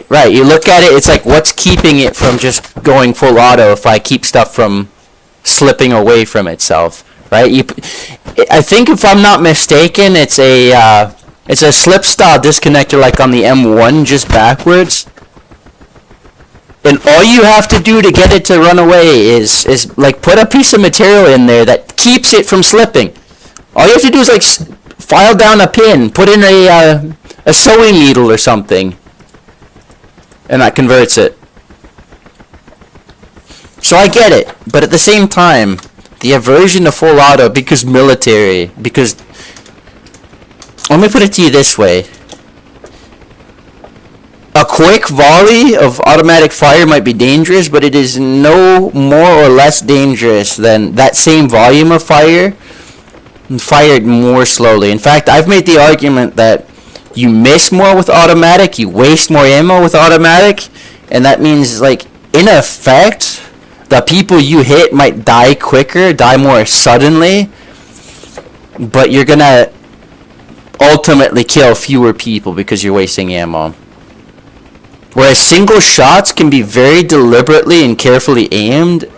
Speaker 1: Right. You look at it, it's like, what's keeping it from just going full auto if I keep stuff from slipping away from itself, right? I think if I'm not mistaken, it's a slip style disconnector like on the M1, just backwards. And all you have to do to get it to run away is like put a piece of material in there that keeps it from slipping. All you have to do is like file down a pin, put in a sewing needle or something. And that converts it. So I get it, but at the same time, the aversion to full auto because military, because let me put it to you this way. A quick volley of automatic fire might be dangerous, but it is no more or less dangerous than that same volume of fire fired more slowly. In fact, I've made the argument that you miss more with automatic, you waste more ammo with automatic, and that means, like, in effect, the people you hit might die quicker, die more suddenly, but you're gonna ultimately kill fewer people because you're wasting ammo. Whereas single shots can be very deliberately and carefully aimed,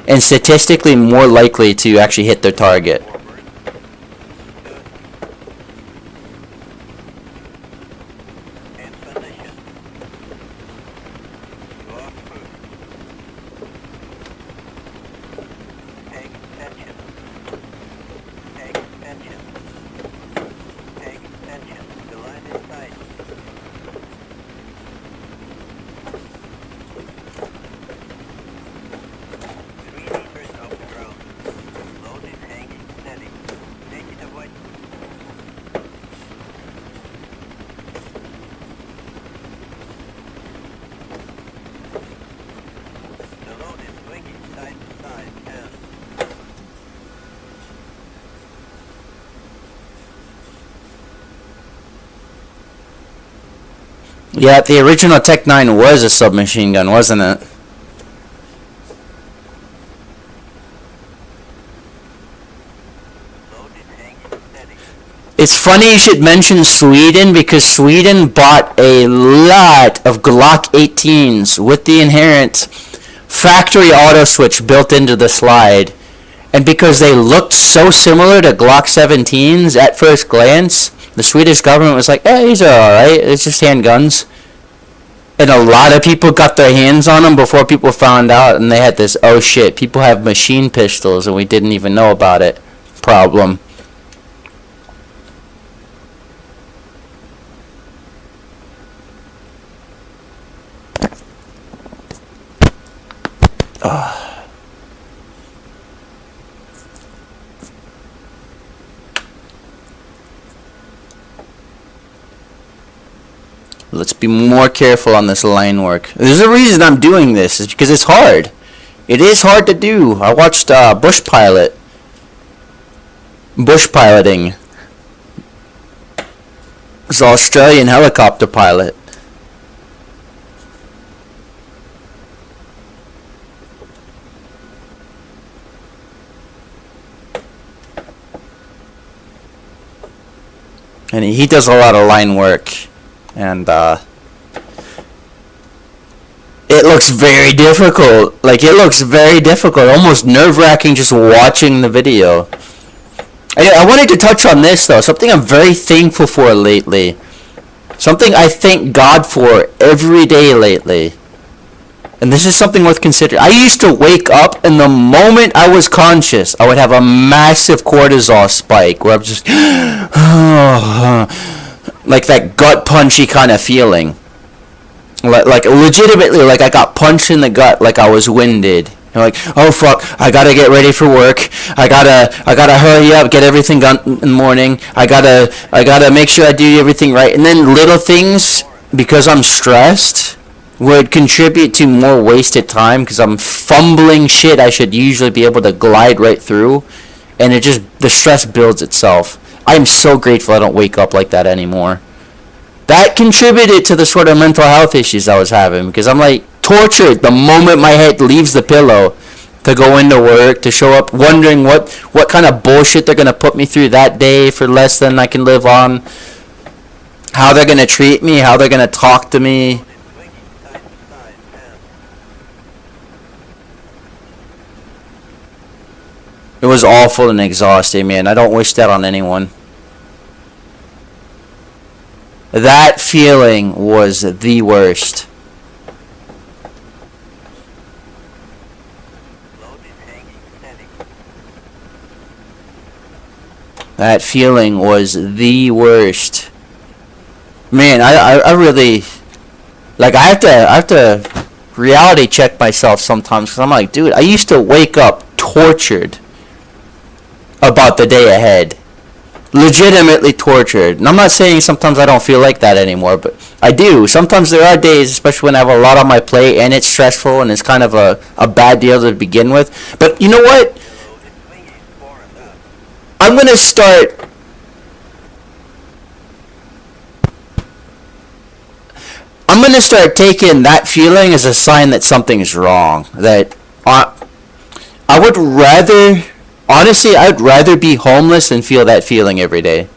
Speaker 1: and statistically more likely to actually hit their target. Yeah, the original Tech 9 was a submachine gun, wasn't it? It's funny you should mention Sweden because Sweden bought a lot of Glock 18s with the inherent factory auto switch built into the slide. And because they looked so similar to Glock 17s at first glance, the Swedish government was like, these are alright, it's just handguns. And a lot of people got their hands on them before people found out, and they had this, oh shit, people have machine pistols and we didn't even know about it problem. Let's be more careful on this line work. There's a reason I'm doing this. It's because it's hard. It is hard to do. I watched bush piloting. It's an Australian helicopter pilot. And he does a lot of line work. And it looks very difficult. Like, it looks very difficult. Almost nerve-wracking just watching the video. I wanted to touch on this, though. Something I'm very thankful for lately. Something I thank God for every day lately. And this is something worth considering. I used to wake up, and the moment I was conscious, I would have a massive cortisol spike where I'm just... like that gut punchy kind of feeling. Like legitimately, like I got punched in the gut, like I was winded. You're like, oh fuck, I gotta get ready for work. I gotta hurry up, get everything done in the morning. I gotta make sure I do everything right. And then little things, because I'm stressed, would contribute to more wasted time because I'm fumbling shit I should usually be able to glide right through. And the stress builds itself. I'm so grateful I don't wake up like that anymore. That contributed to the sort of mental health issues I was having, because I'm like tortured the moment my head leaves the pillow to go into work, to show up wondering what kind of bullshit they're going to put me through that day for less than I can live on, how they're going to treat me, how they're going to talk to me. It was awful and exhausting, man. I don't wish that on anyone. That feeling was the worst. That feeling was the worst. Man, I really... Like, I have to reality check myself sometimes, because I'm like, dude, I used to wake up tortured about the day ahead. Legitimately tortured. And I'm not saying sometimes I don't feel like that anymore, but I do. Sometimes there are days, especially when I have a lot on my plate and it's stressful and it's kind of a bad deal to begin with. But you know what? I'm going to start... I'm going to start taking that feeling as a sign that something's wrong. That I would rather... Honestly, I'd rather be homeless than feel that feeling every day.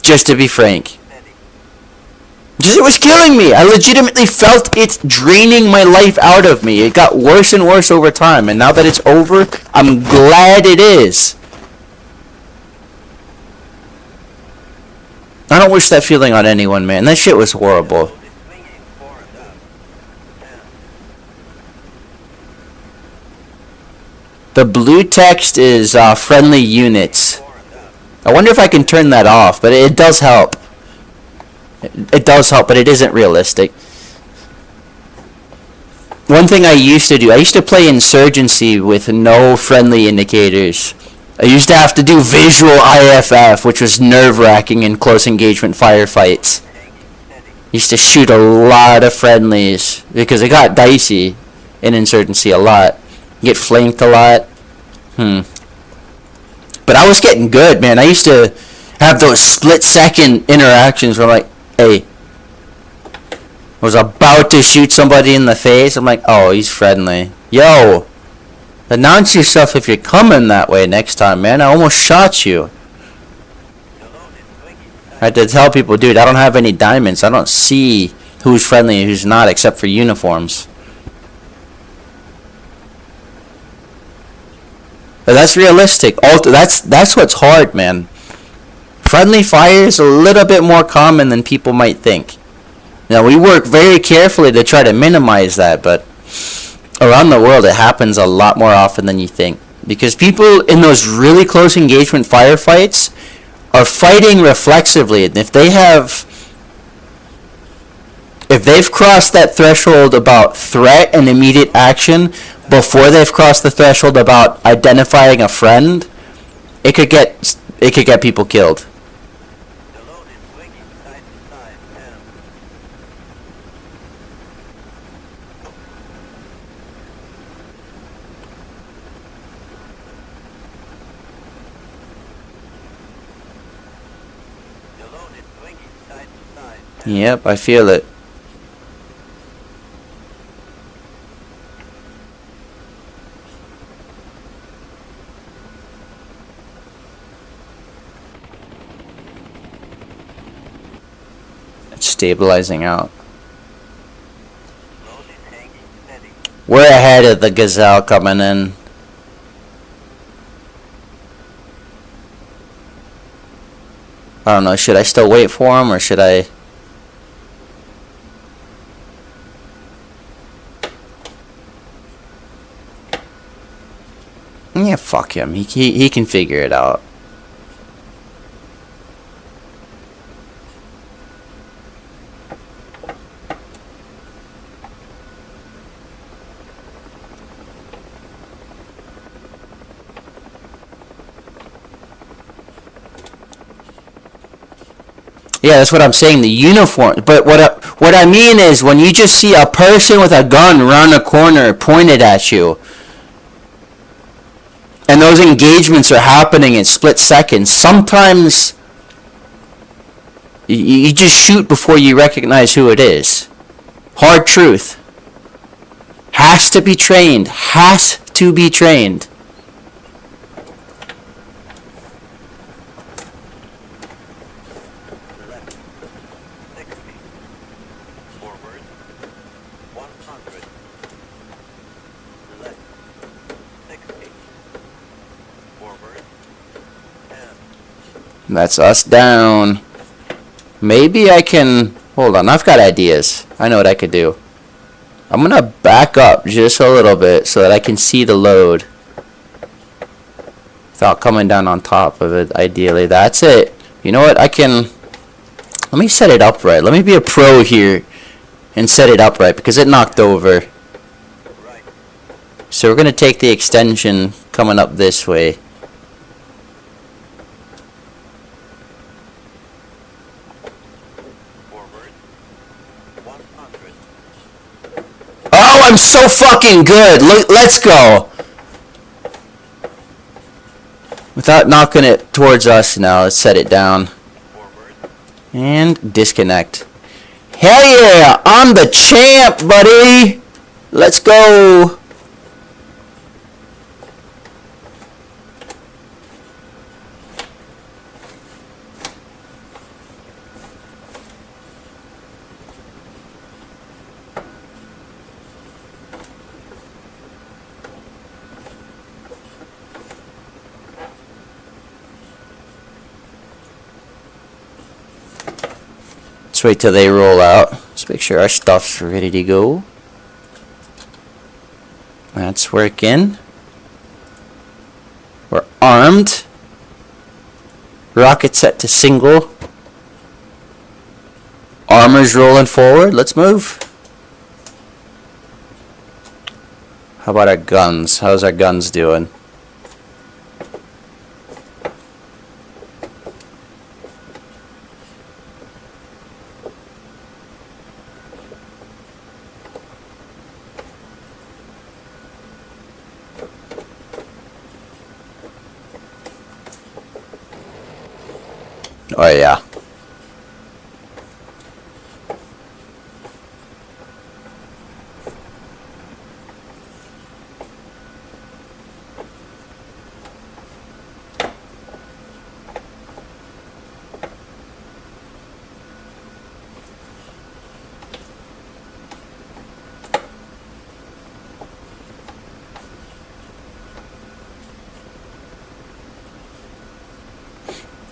Speaker 1: Just to be frank. It was killing me. I legitimately felt it draining my life out of me. It got worse and worse over time. And now that it's over, I'm glad it is. I don't wish that feeling on anyone, man. That shit was horrible. The blue text is friendly units. I wonder if I can turn that off, but it does help. It does help, but it isn't realistic. One thing I used to do, I used to play Insurgency with no friendly indicators. I used to have to do visual IFF, which was nerve-wracking in close engagement firefights. Used to shoot a lot of friendlies, because it got dicey in Insurgency a lot. Get flanked a lot. But I was getting good, man. I used to have those split-second interactions where I'm like, hey, I was about to shoot somebody in the face. I'm like, oh, he's friendly. Yo, announce yourself if you're coming that way next time, man. I almost shot you. I had to tell people, dude, I don't have any diamonds. I don't see who's friendly and who's not except for uniforms. But that's realistic. That's what's hard, man. Friendly fire is a little bit more common than people might think. Now, we work very carefully to try to minimize that, but around the world it happens a lot more often than you think. Because people in those really close engagement firefights are fighting reflexively. And if they've crossed that threshold about threat and immediate action before they've crossed the threshold about identifying a friend, it could get people killed.
Speaker 2: The load is swinging side to side and the load is swinging side to side and
Speaker 1: Yep, I feel it. It's stabilizing out.
Speaker 2: load is hanging steady.
Speaker 1: We're ahead of the Gazelle coming in. I don't know, should I still wait for him or should I... Yeah, fuck him. He can figure it out. Yeah, that's what I'm saying. The uniform. But what I mean is when you just see a person with a gun run a corner pointed at you, and those engagements are happening in split seconds. Sometimes you just shoot before you recognize who it is. Hard truth. Has to be trained. Has to be trained.
Speaker 2: Left 60. Forward 100. Left 60. Forward 10.
Speaker 1: That's us down. Maybe I can... Hold on, I've got ideas. I know what I could do. I'm going to back up just a little bit so that I can see the load. Without coming down on top of it, ideally. That's it. You know what, I can... Let me set it up right. Let me be a pro here and set it up right because it knocked over.
Speaker 2: Right.
Speaker 1: So we're going to take the extension coming up this way.
Speaker 2: Forward 100.
Speaker 1: Oh, I'm so fucking good. Let's go. Without knocking it towards us now, let's set it down.
Speaker 2: Forward
Speaker 1: And disconnect. Hell yeah, I'm the champ, buddy. Let's go. Let's wait till they roll out. Let's make sure our stuff's ready to go. That's working. We're armed. Rocket set to single. Armor's rolling forward. Let's move. How about our guns? How's our guns doing? Oh yeah.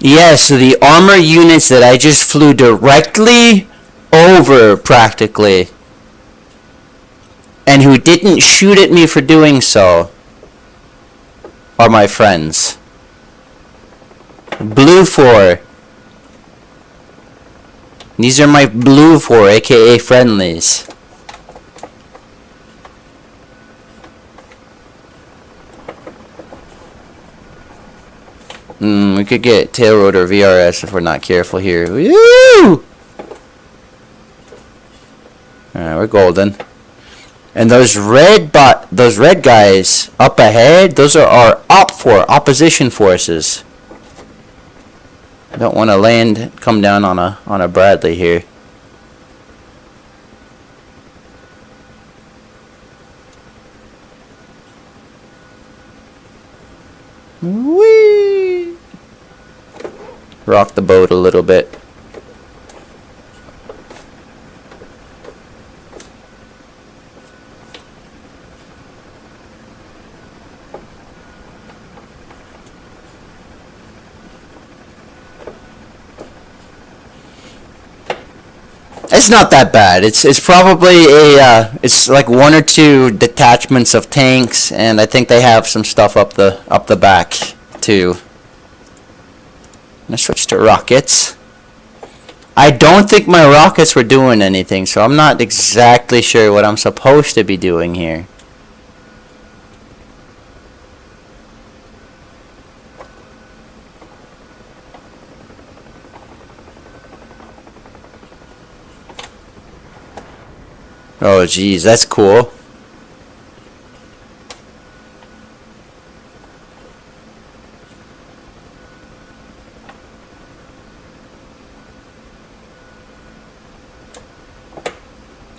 Speaker 1: Yes, so the armor units that I just flew directly over practically, and who didn't shoot at me for doing so are my friends. Blue 4. These are my Blue 4, aka friendlies. We could get tail rotor VRS if we're not careful here. Woo! Alright, we're golden. And those red guys up ahead, those are our opposition forces. I don't want to come down on a Bradley here. Whee! Rock the boat a little bit. It's not that bad. It's probably it's like 1 or 2 detachments of tanks, and I think they have some stuff up the back too. Let's switch to rockets. I don't think my rockets were doing anything, so I'm not exactly sure what I'm supposed to be doing here. Oh geez, that's cool.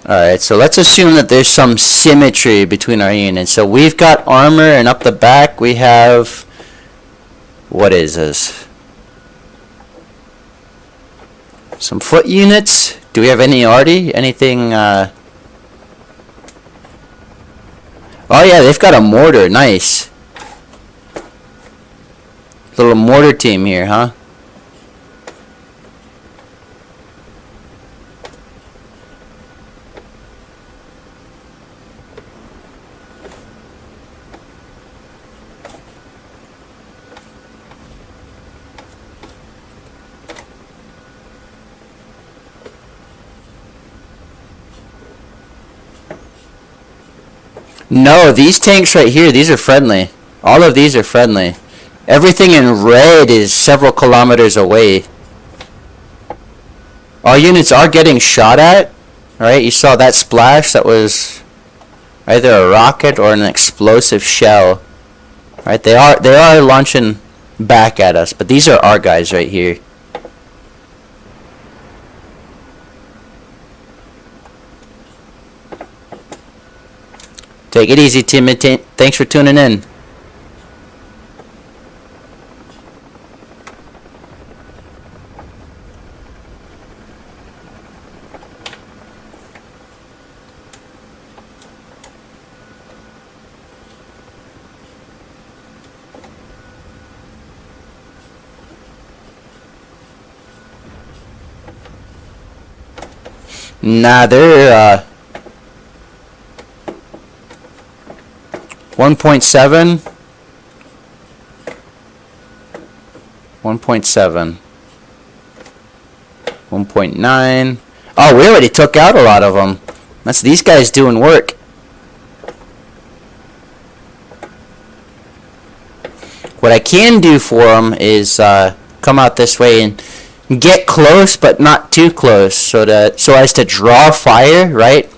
Speaker 1: Alright, so let's assume that there's some symmetry between our units. So we've got armor, and up the back we have... What is this? Some foot units? Do we have any arty? Anything, Oh yeah, they've got a mortar. Nice. Little mortar team here, huh? No, these tanks right here, these are friendly. All of these are friendly. Everything in red is several kilometers away. All units are getting shot at. Alright, you saw that splash. That was either a rocket or an explosive shell. Alright, they are launching back at us, but these are our guys right here. Take it easy, Timmy. Thanks for tuning in. Nah, they're 1.7 1.7 1.9. Oh, we already took out a lot of them. That's these guys doing work. What I can do for them is come out this way and get close, but not too close, so as to draw fire, right?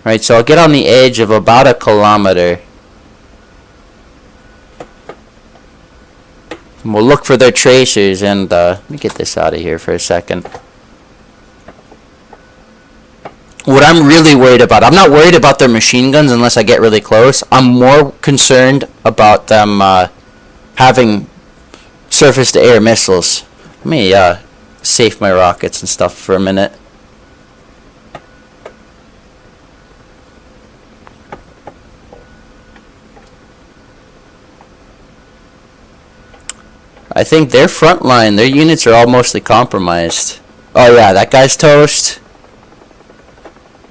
Speaker 1: Right, so I'll get on the edge of about a kilometer. And we'll look for their tracers, and let me get this out of here for a second. What I'm really worried about, I'm not worried about their machine guns unless I get really close. I'm more concerned about them having surface-to-air missiles. Let me save my rockets and stuff for a minute. I think their front line, their units are all mostly compromised. Oh yeah, that guy's toast.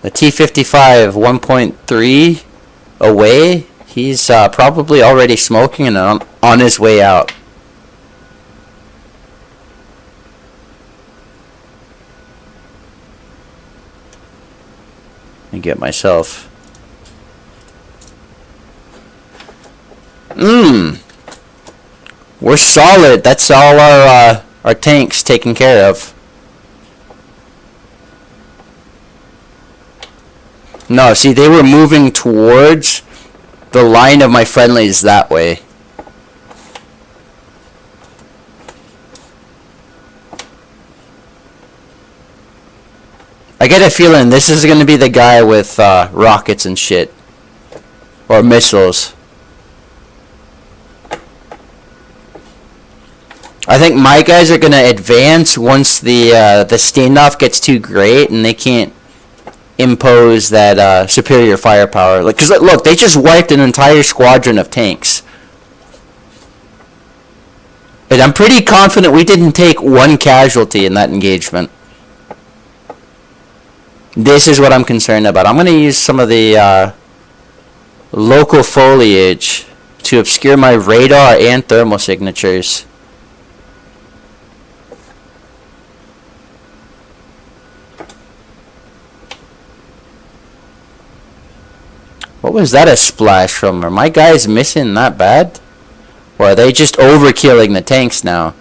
Speaker 1: The T-55 1.3 away. He's probably already smoking and on his way out. Let me get myself. We're solid. That's all our tanks taken care of. No, see, they were moving towards the line of my friendlies that way. I get a feeling this is going to be the guy with rockets and shit. Or missiles. I think my guys are going to advance once the standoff gets too great and they can't impose that superior firepower. Like, 'cause look, they just wiped an entire squadron of tanks. And I'm pretty confident we didn't take one casualty in that engagement. This is what I'm concerned about. I'm going to use some of the local foliage to obscure my radar and thermal signatures. What was that a splash from? Are my guys missing that bad? Or are they just overkilling the tanks now?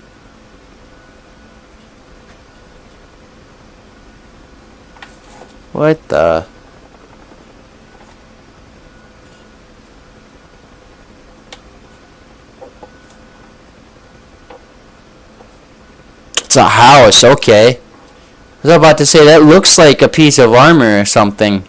Speaker 1: What the? It's a house, okay. I was about to say, that looks like a piece of armor or something.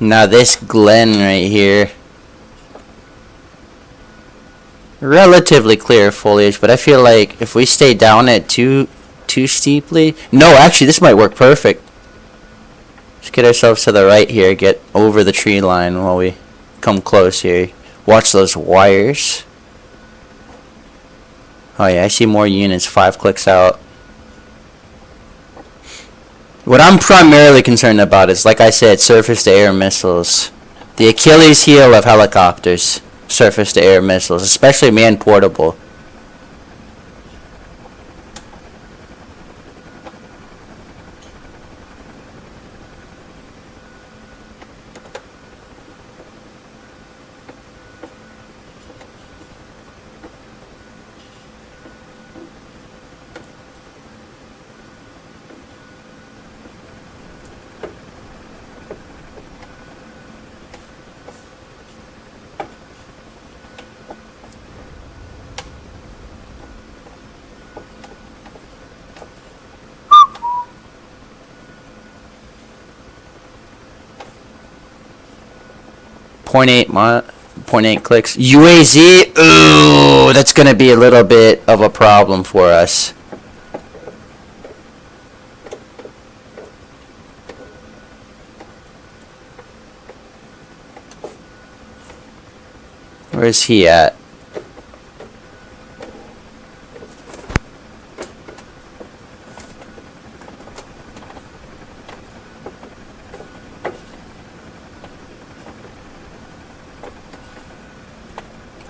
Speaker 1: Now this glen right here. Relatively clear foliage, but I feel like if we stay down it too steeply. No, actually this might work perfect. Let's get ourselves to the right here, get over the tree line while we come close here. Watch those wires. Oh yeah, I see more units 5 clicks out. What I'm primarily concerned about is, like I said, surface-to-air missiles. The Achilles heel of helicopters. Surface-to-air missiles, especially man-portable. .8 clicks. UAZ, ooh, that's gonna be a little bit of a problem for us. Where's he at?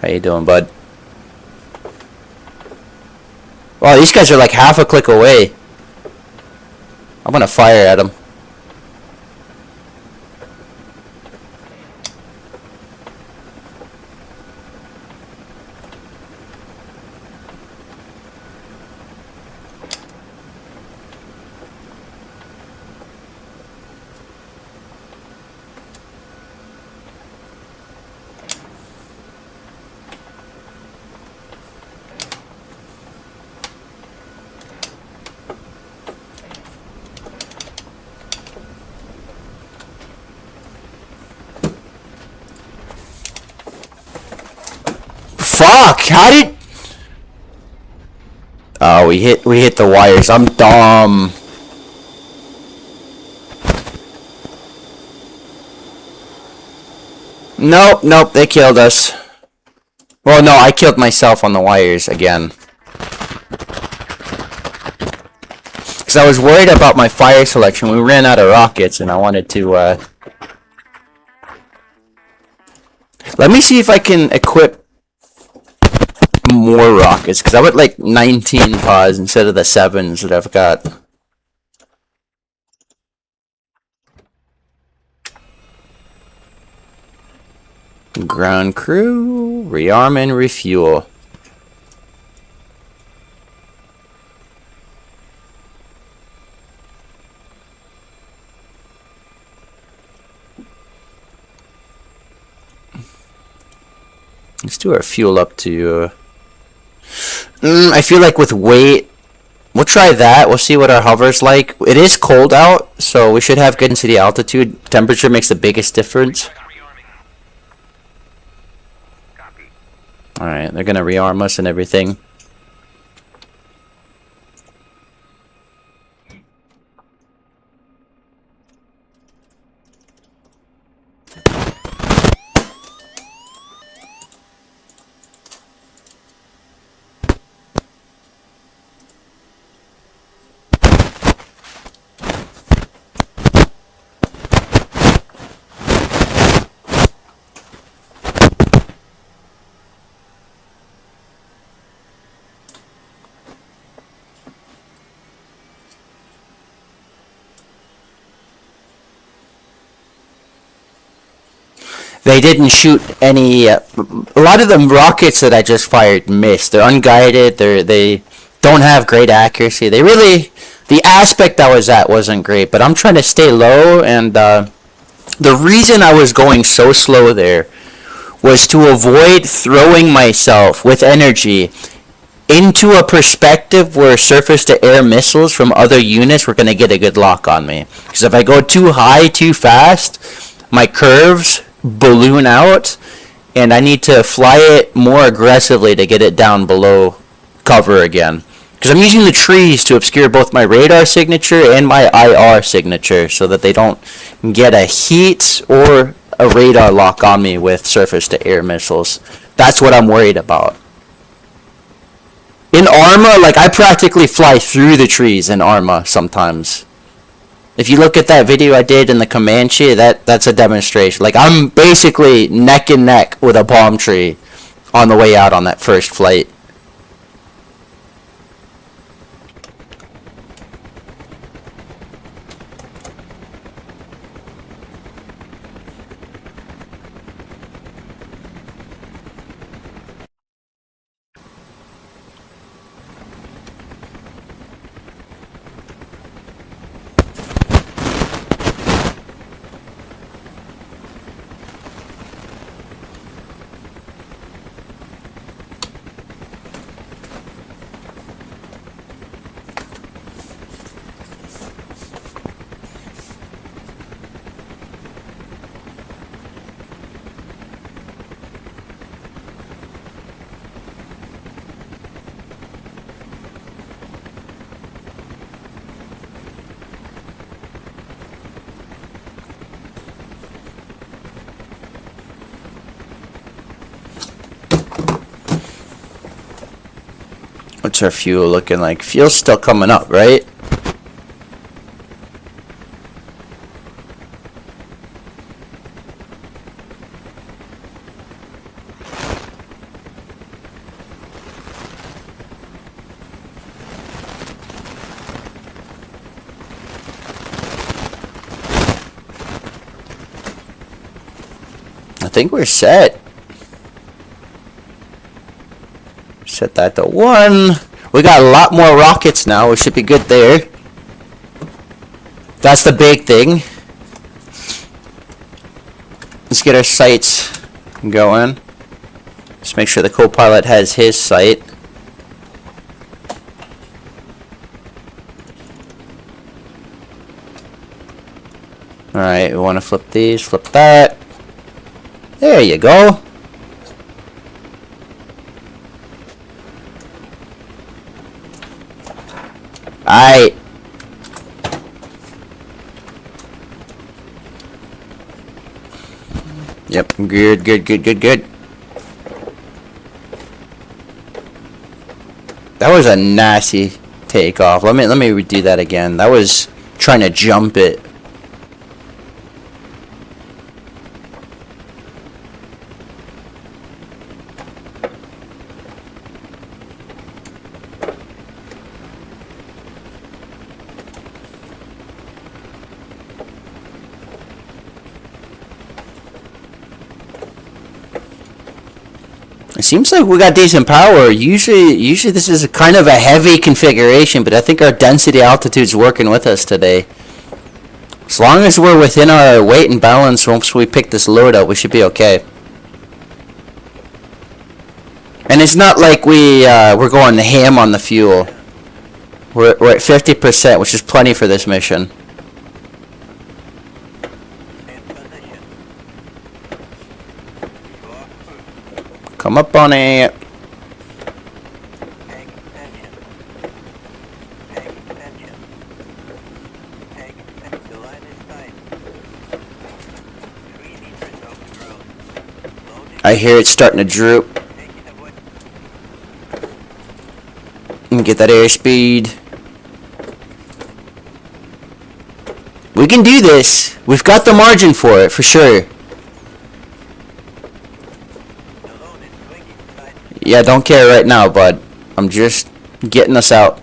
Speaker 1: How you doing, bud? Wow, these guys are like half a click away. I'm gonna fire at them. Fuck! How did... Oh, we hit the wires. I'm dumb. Nope, nope, they killed us. Well, no, I killed myself on the wires again. Because I was worried about my fire selection. We ran out of rockets and I wanted to, Let me see if I can equip more rockets. Because I would like 19 pods instead of the 7s that I've got. Ground crew, rearm and refuel. Let's do our fuel up to... I feel like with weight, we'll try that. We'll see what our hover's like. It is cold out, so we should have good city altitude. Temperature makes the biggest difference. Alright, they're gonna rearm us and everything. They didn't shoot any. A lot of the rockets that I just fired missed. They're unguided. They don't have great accuracy. They really, the aspect I was at wasn't great. But I'm trying to stay low, and the reason I was going so slow there was to avoid throwing myself with energy into a perspective where surface-to-air missiles from other units were going to get a good lock on me. Because if I go too high, too fast, my curves balloon out, and I need to fly it more aggressively to get it down below cover again. Because I'm using the trees to obscure both my radar signature and my IR signature so that they don't get a heat or a radar lock on me with surface-to-air missiles. That's what I'm worried about. In Arma, like, I practically fly through the trees in Arma sometimes. If you look at that video I did in the Comanche, that's a demonstration. Like, I'm basically neck and neck with a palm tree on the way out on that first flight. What's our fuel looking like? Fuel's still coming up, right? I think we're set. Set that to 1. We got a lot more rockets now. We should be good there. That's the big thing. Let's get our sights going. Just make sure the co-pilot has his sight. Alright, we want to flip these, flip that. There you go. Aight. Yep, good, good, good, good, good. That was a nasty takeoff. Let me redo that again. That was trying to jump it. It seems like we got decent power. Usually this is a kind of a heavy configuration, but I think our density altitude's working with us today. As long as we're within our weight and balance once we pick this load up, we should be okay. And it's not like we're going ham on the fuel. We're at 50%, which is plenty for this mission. Come up on it. I hear it starting to droop. And get that airspeed. We can do this. We've got the margin for it, for sure. Yeah, don't care right now, bud. I'm just getting us out.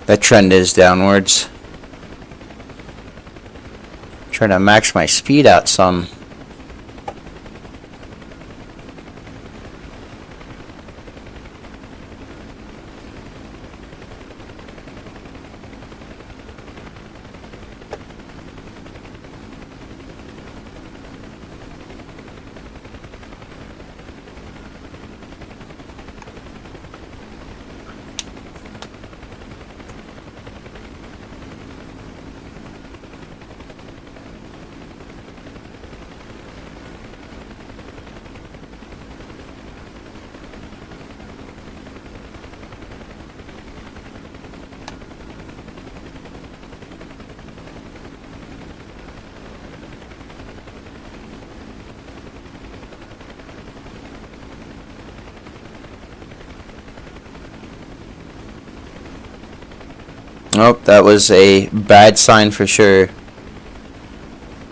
Speaker 1: That trend is downwards. Trying to max my speed out some. Nope, that was a bad sign for sure.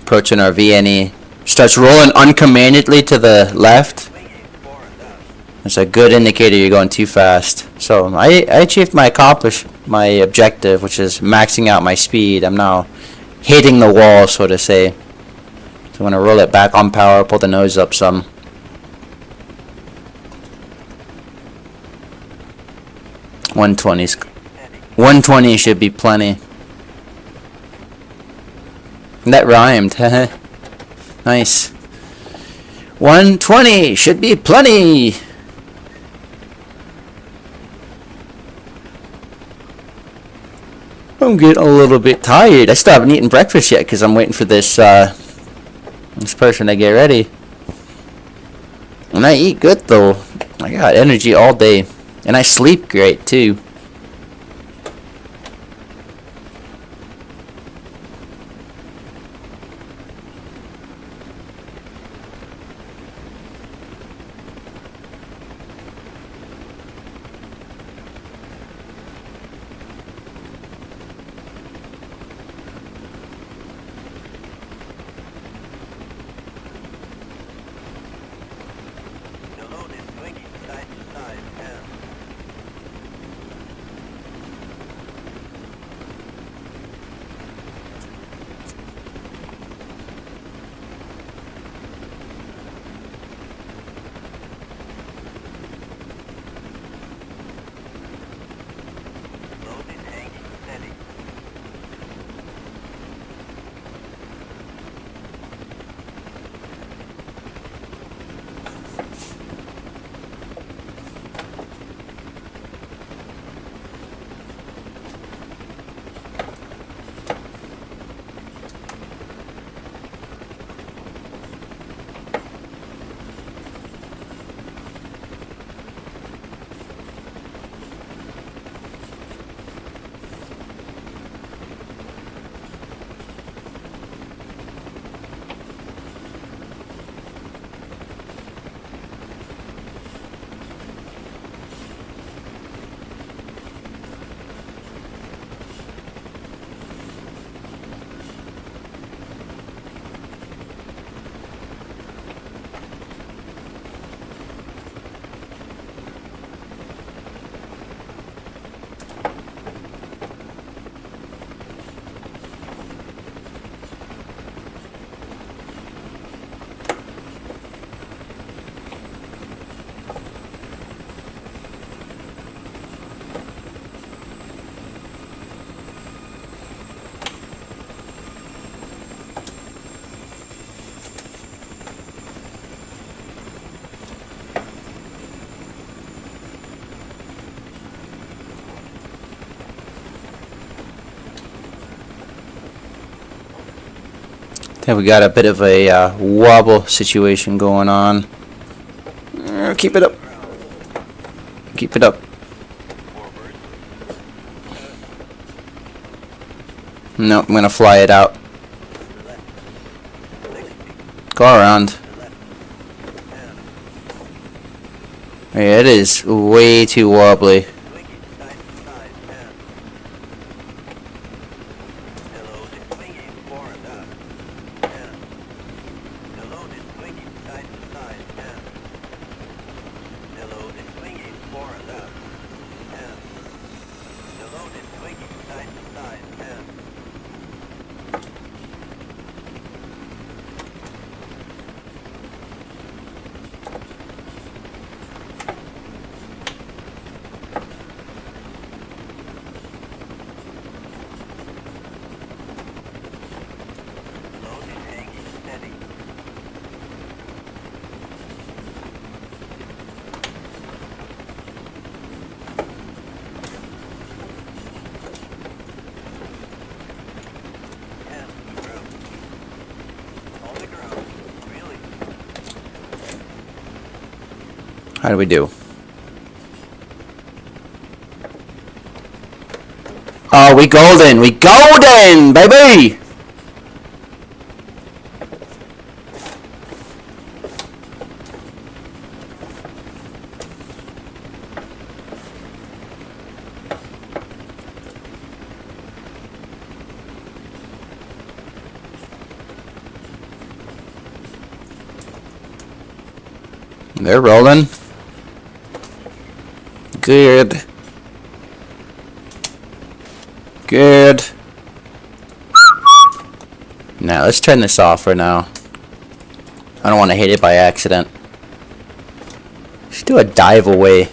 Speaker 1: Approaching our VNE. Starts rolling uncommandedly to the left. That's a good indicator you're going too fast. So I achieved my objective, which is maxing out my speed. I'm now hitting the wall, so to say. So I'm going to roll it back on power, pull the nose up some. 120 should be plenty. That rhymed. Nice. 120 should be plenty. I'm getting a little bit tired. I still haven't eaten breakfast yet because I'm waiting for this this person to get ready. And I eat good though. I got energy all day. And I sleep great too. Okay, we got a bit of a wobble situation going on. Keep it up. Keep it up. No, I'm gonna fly it out. Go around. Yeah, it is way too wobbly. How do we do? Oh, we golden! We golden, baby! They're rolling. Good. Good. Now let's turn this off for now. I don't want to hit it by accident. Let's do a dive away.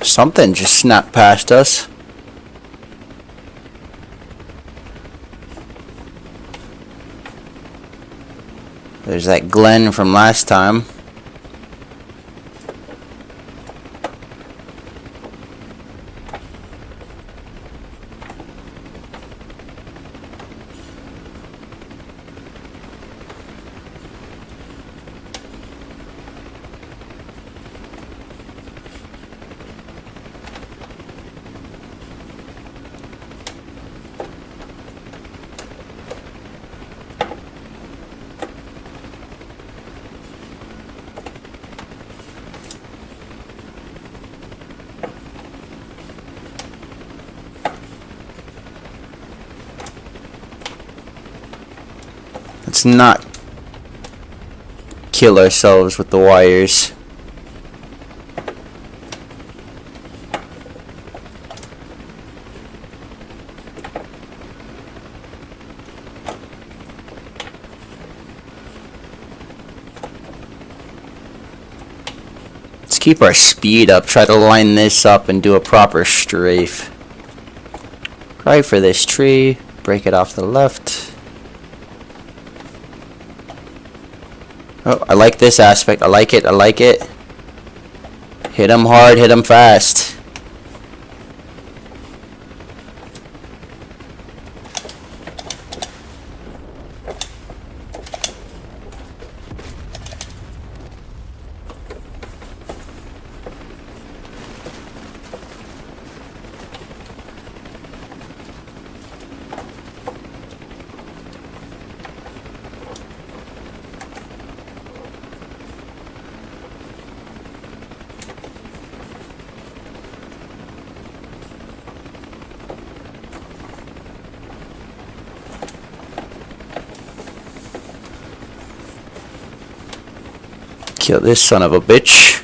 Speaker 1: Something just snapped past us. There's that Glen from last time. Let's not kill ourselves with the wires. keep our speed up. Try to line this up and do a proper strafe. Right for this tree. Break it off the left. Oh, I like this aspect. I like it. I like it. Hit him hard. Hit him fast. Kill this son of a bitch.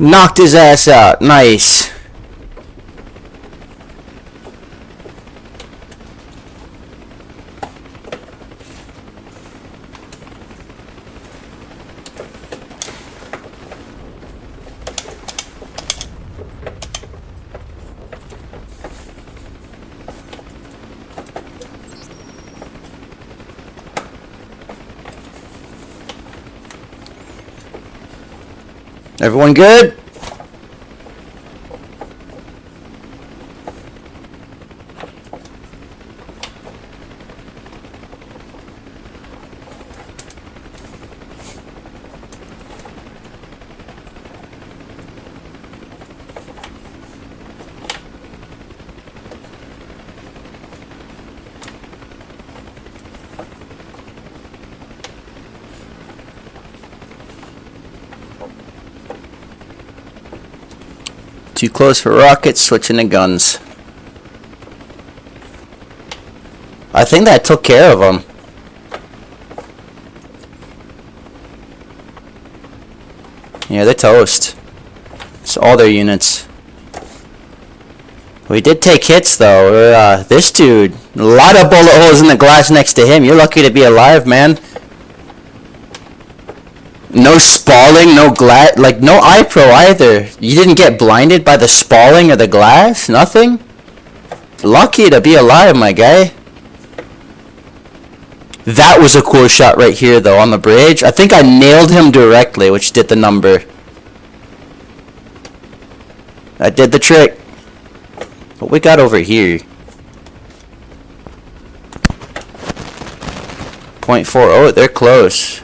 Speaker 1: Knocked his ass out. Nice. Everyone good? Too close for rockets, switching to guns. I think that took care of them. Yeah, they're toast. It's all their units. We did take hits though. This dude, a lot of bullet holes in the glass next to him. You're lucky to be alive, man. No spalling, no glass, like no eye pro either. You didn't get blinded by the spalling or the glass? Nothing? Lucky to be alive, my guy. That was a cool shot right here though, on the bridge. I think I nailed him directly, which did the number. That did the trick. What we got over here? .40, oh, they're close.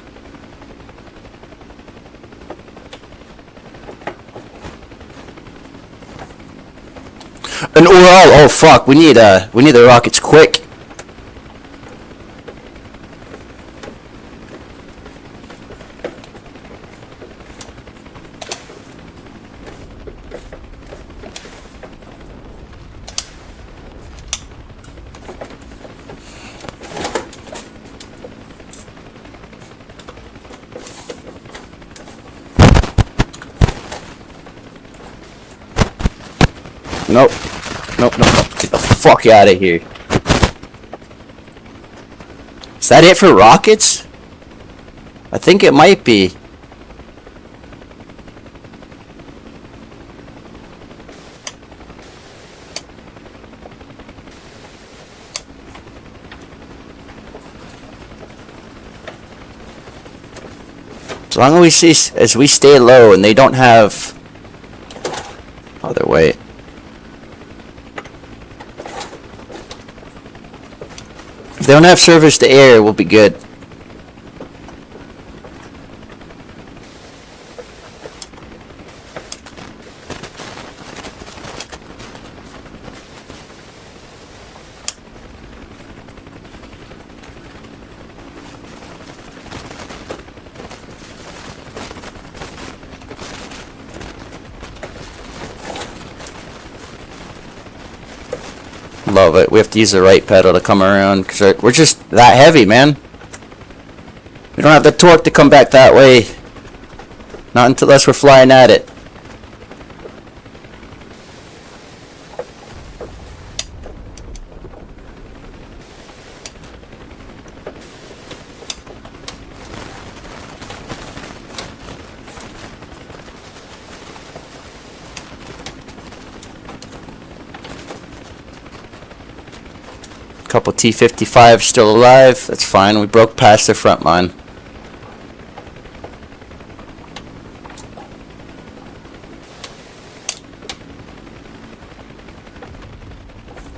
Speaker 1: An overall, oh fuck, we need the rockets quick. Nope. Nope, nope, nope. Get the fuck out of here. Is that it for rockets? I think it might be. As long as we stay low and they don't have... Oh, they're wait. If they don't have service to air, we'll be good. Love it. We have to use the right pedal to come around because we're just that heavy, man. We don't have the torque to come back that way. Not unless we're flying at it. Couple T-55 still alive. That's fine. We broke past their front line.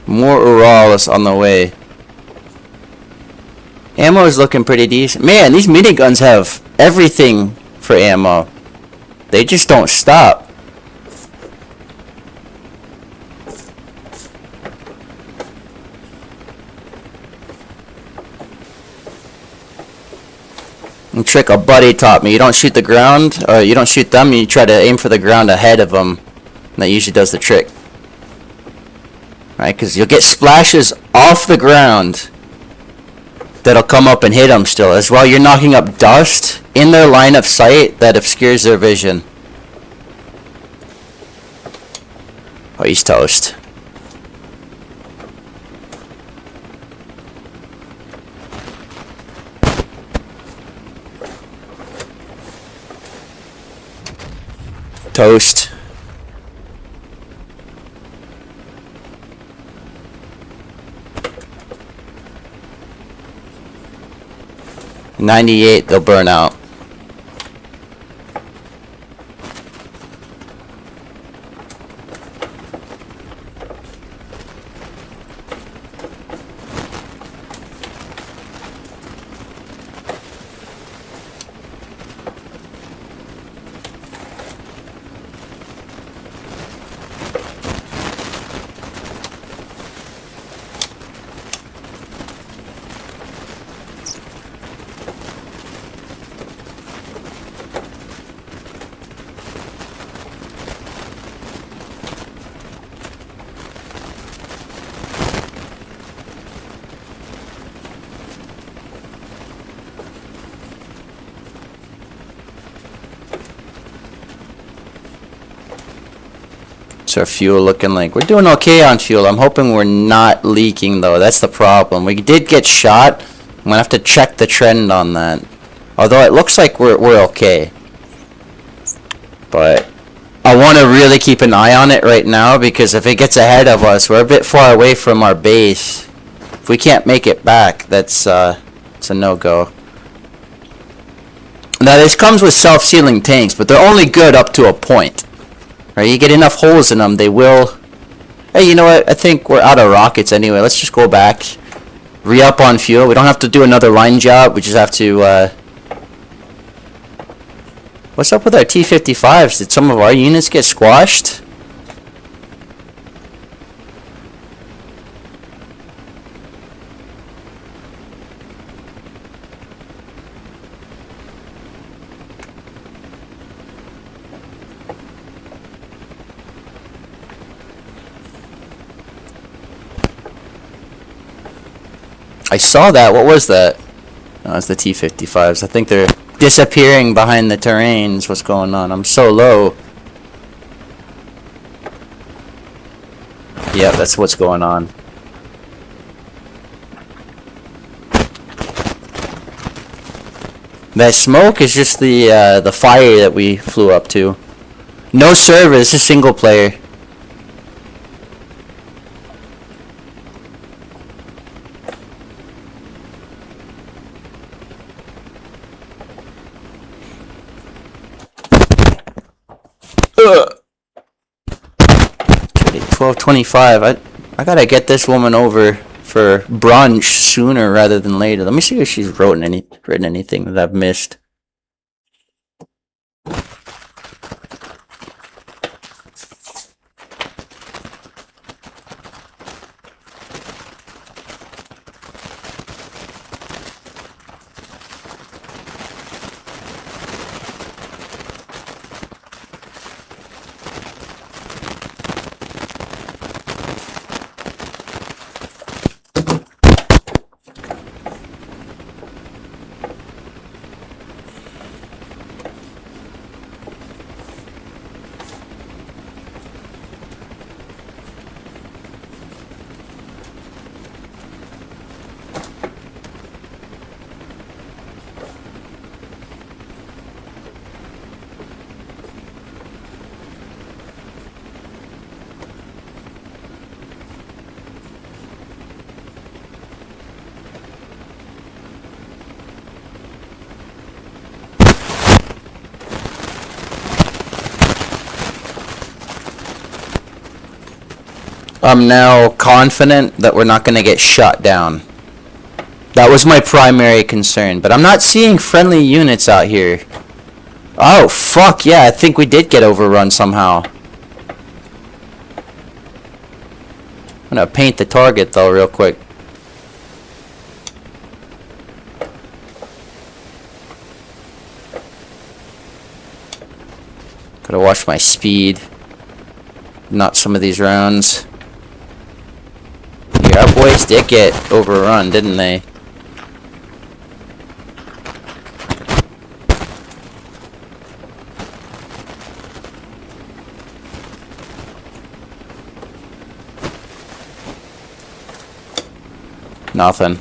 Speaker 1: More Urals on the way. Ammo is looking pretty decent. Man, these miniguns have everything for ammo. They just don't stop. And trick a buddy taught me. You don't shoot the ground, or you don't shoot them, you try to aim for the ground ahead of them. And that usually does the trick. Right, because you'll get splashes off the ground that'll come up and hit them still, as well you're knocking up dust in their line of sight that obscures their vision. Oh, he's toast. Toast. .98, they'll burn out. Our fuel looking like we're doing okay on fuel. I'm hoping we're not leaking though. That's the problem. We did get shot. I'm gonna have to check the trend on that. Although it looks like we're okay. But I want to really keep an eye on it right now, because if it gets ahead of us, we're a bit far away from our base. If we can't make it back, it's a no-go. Now this comes with self-sealing tanks, but they're only good up to a point. Right, you get enough holes in them, they will... Hey, you know what? I think we're out of rockets anyway. Let's just go back. Re-up on fuel. We don't have to do another line job. We just have to... What's up with our T-55s? Did some of our units get squashed? I saw that. What was that? Oh, it's the T-55s. I think they're disappearing behind the terrains. What's going on? I'm so low. Yeah, that's what's going on. That smoke is just the fire that we flew up to. No server. This is single player. Ugh. 12:25. I gotta get this woman over for brunch sooner rather than later. Let me see if she's written anything that I've missed. I'm now confident that we're not going to get shot down. That was my primary concern, but I'm not seeing friendly units out here. Oh, fuck, yeah, I think we did get overrun somehow. I'm gonna paint the target, though, real quick. Gotta watch my speed. Not some of these rounds. Yeah, our boys did get overrun, didn't they? Nothing.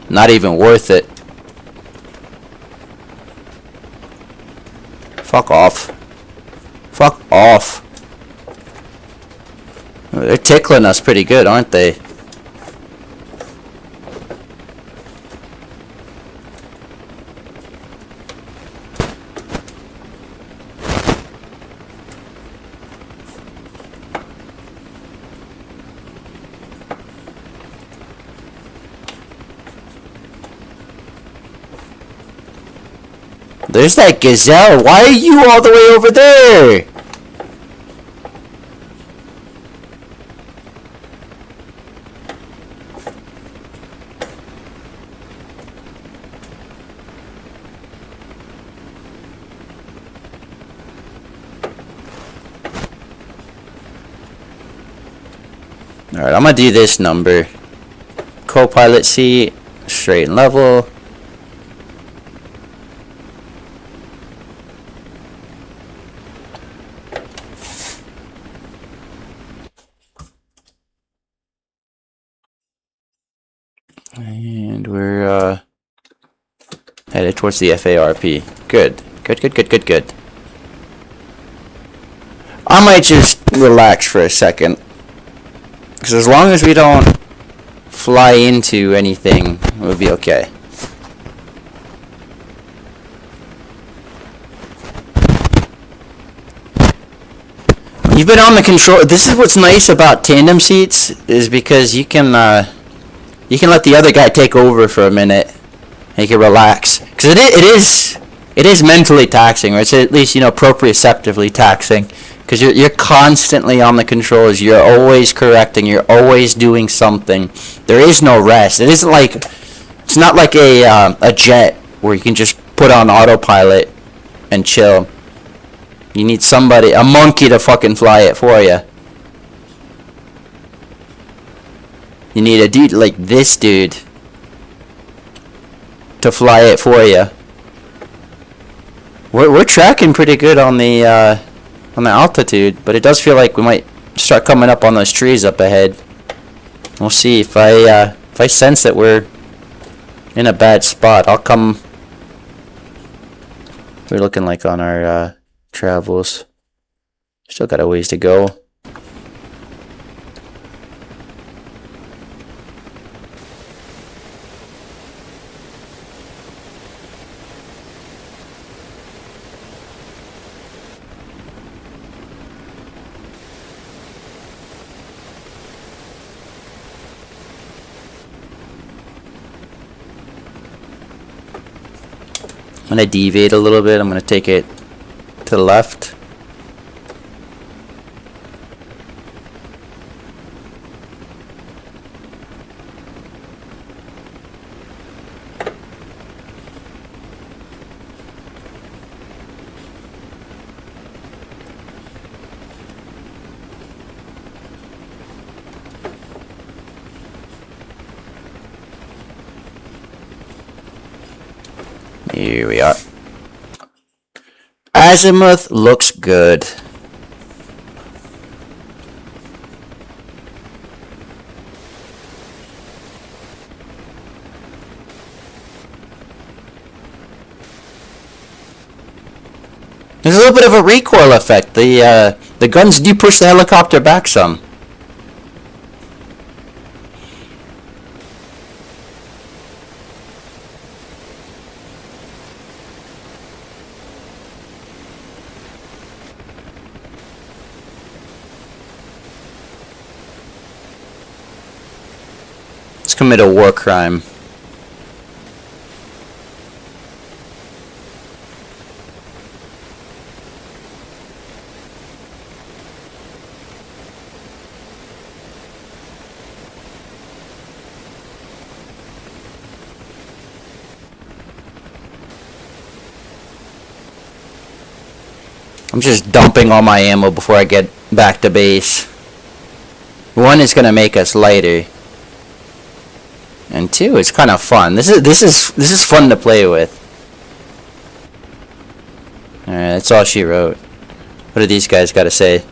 Speaker 1: Not even worth it. Fuck off. Fuck off. They're tickling us pretty good, aren't they? There's that gazelle. Why are you all the way over there? Alright, I'm gonna do this number. Co-pilot seat, straight and level. And we're headed towards the FARP. Good. Good, good, good, good, good. I might just relax for a second. Because as long as we don't fly into anything, we'll be okay. You've been on the control. This is what's nice about tandem seats, is because you can let the other guy take over for a minute. And you can relax. Because it is mentally taxing, or it's at least, you know, proprioceptively taxing. Because you're constantly on the controls. You're always correcting. You're always doing something. There is no rest. It isn't like, it's not like a jet where you can just put on autopilot and chill. You need somebody, a monkey, to fucking fly it for you. You need a dude like this dude to fly it for you. We're tracking pretty good on the altitude, but it does feel like we might start coming up on those trees up ahead. We'll see. If I sense that we're in a bad spot, I'll come. We're looking like on our travels. Still got a ways to go. I'm going to deviate a little bit. I'm going to take it to the left. Here we are. Azimuth looks good. There's a little bit of a recoil effect. The guns do push the helicopter back some. commit a war crime. I'm just dumping all my ammo before I get back to base. One is gonna make us lighter, and two, it's kind of fun. This is fun to play with. All right, that's all she wrote. What do these guys got to say?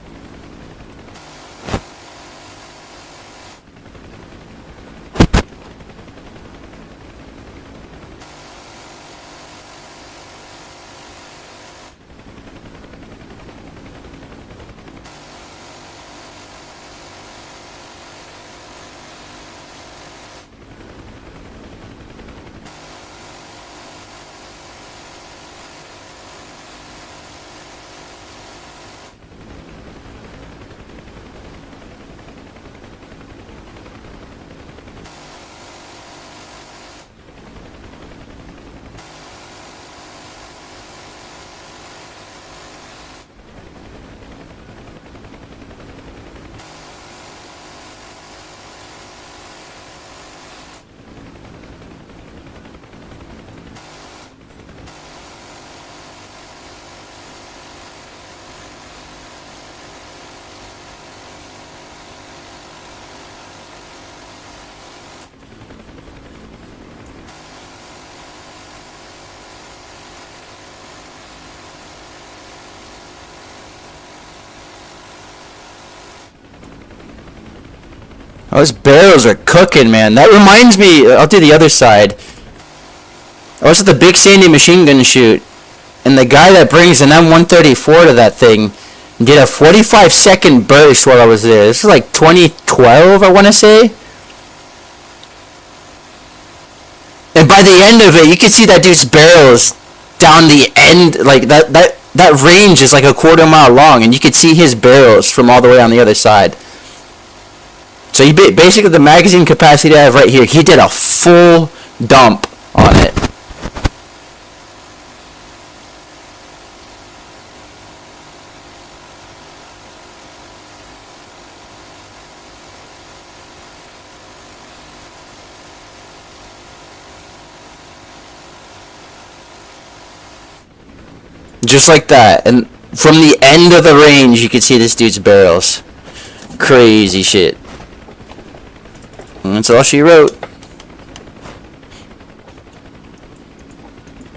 Speaker 1: Those barrels are cooking, man. That reminds me, I'll do the other side. I was at the Big Sandy machine gun shoot, and the guy that brings an M134 to that thing did a 45-second burst while I was there. This is like 2012, I want to say. And by the end of it, you can see that dude's barrels down the end, like that range is like a quarter-mile long, and you can see his barrels from all the way on the other side. So you basically, the magazine capacity I have right here, he did a full dump on it. Just like that. And from the end of the range, you can see this dude's barrels. Crazy shit. And that's all she wrote.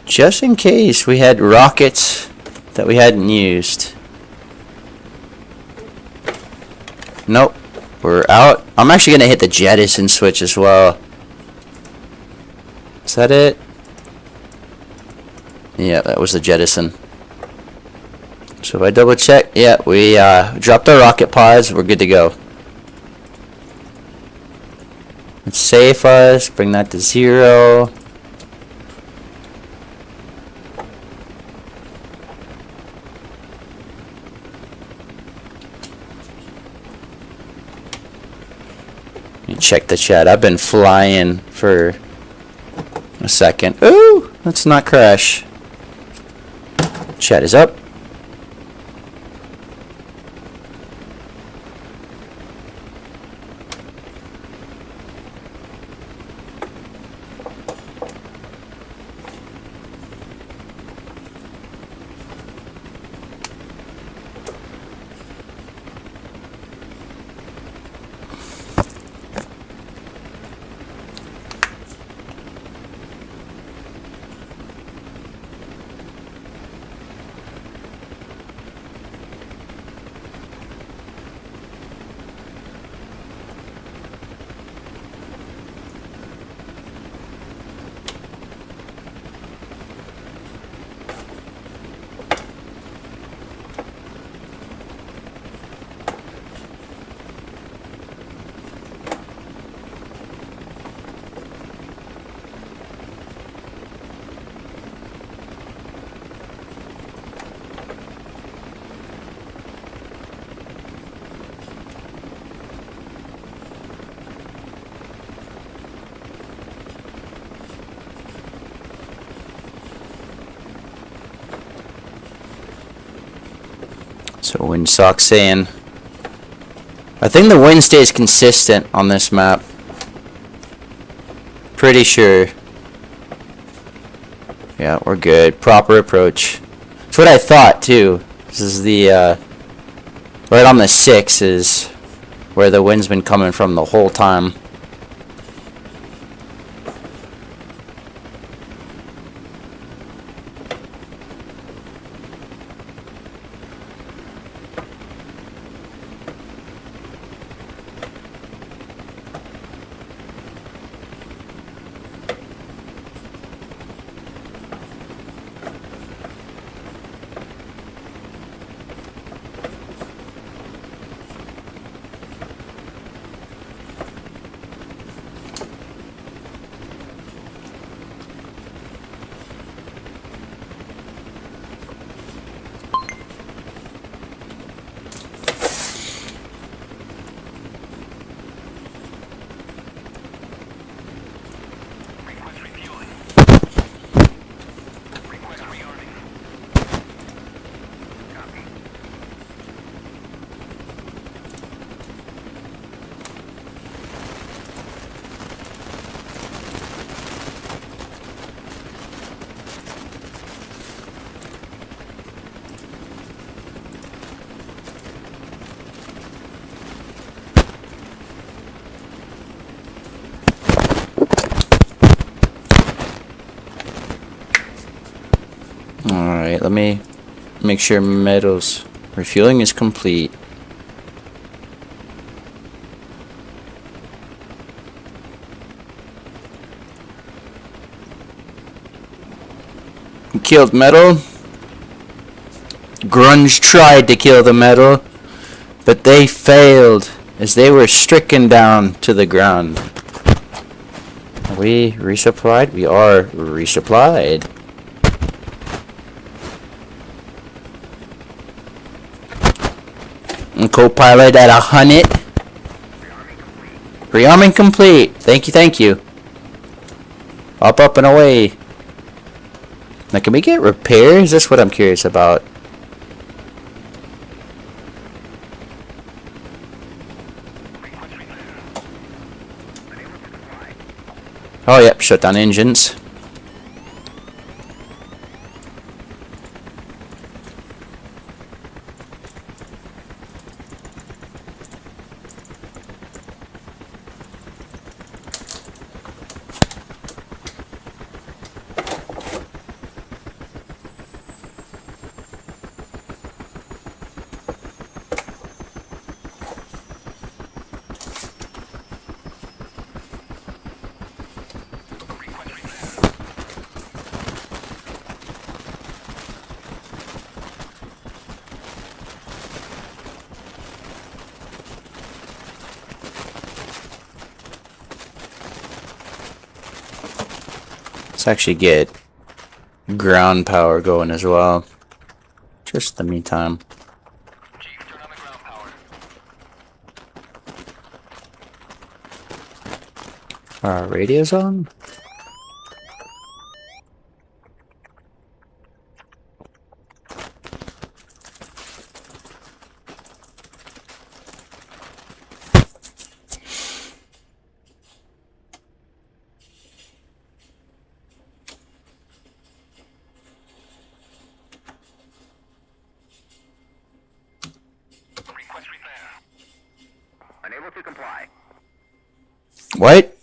Speaker 1: Just in case we had rockets that we hadn't used. Nope. We're out. I'm actually going to hit the jettison switch as well. Is that it? Yeah, that was the jettison. So if I double check, yeah, we dropped our rocket pods. We're good to go. Let's save us, bring that to 0. Let me check the chat. I've been flying for a second. Ooh, let's not crash. Chat is up. So windsock's in. I think the wind stays consistent on this map. Pretty sure. Yeah, we're good. Proper approach. That's what I thought too. This is the right on the 6 is where the wind's been coming from the whole time. Alright, let me make sure metals refueling is complete. Killed metal. Grunge tried to kill the metal, but they failed as they were stricken down to the ground. Are we resupplied? We are resupplied. And co-pilot at 100. Rearming complete. Thank you, thank you. Up, up, and away. Now, can we get repairs? That's what I'm curious about. Oh, yep, shut down engines. Let's actually get ground power going as well. Just in the meantime.
Speaker 3: Chief, turn on the ground power.
Speaker 1: Are our radios on?
Speaker 3: Request repair. Unable to comply.
Speaker 1: What?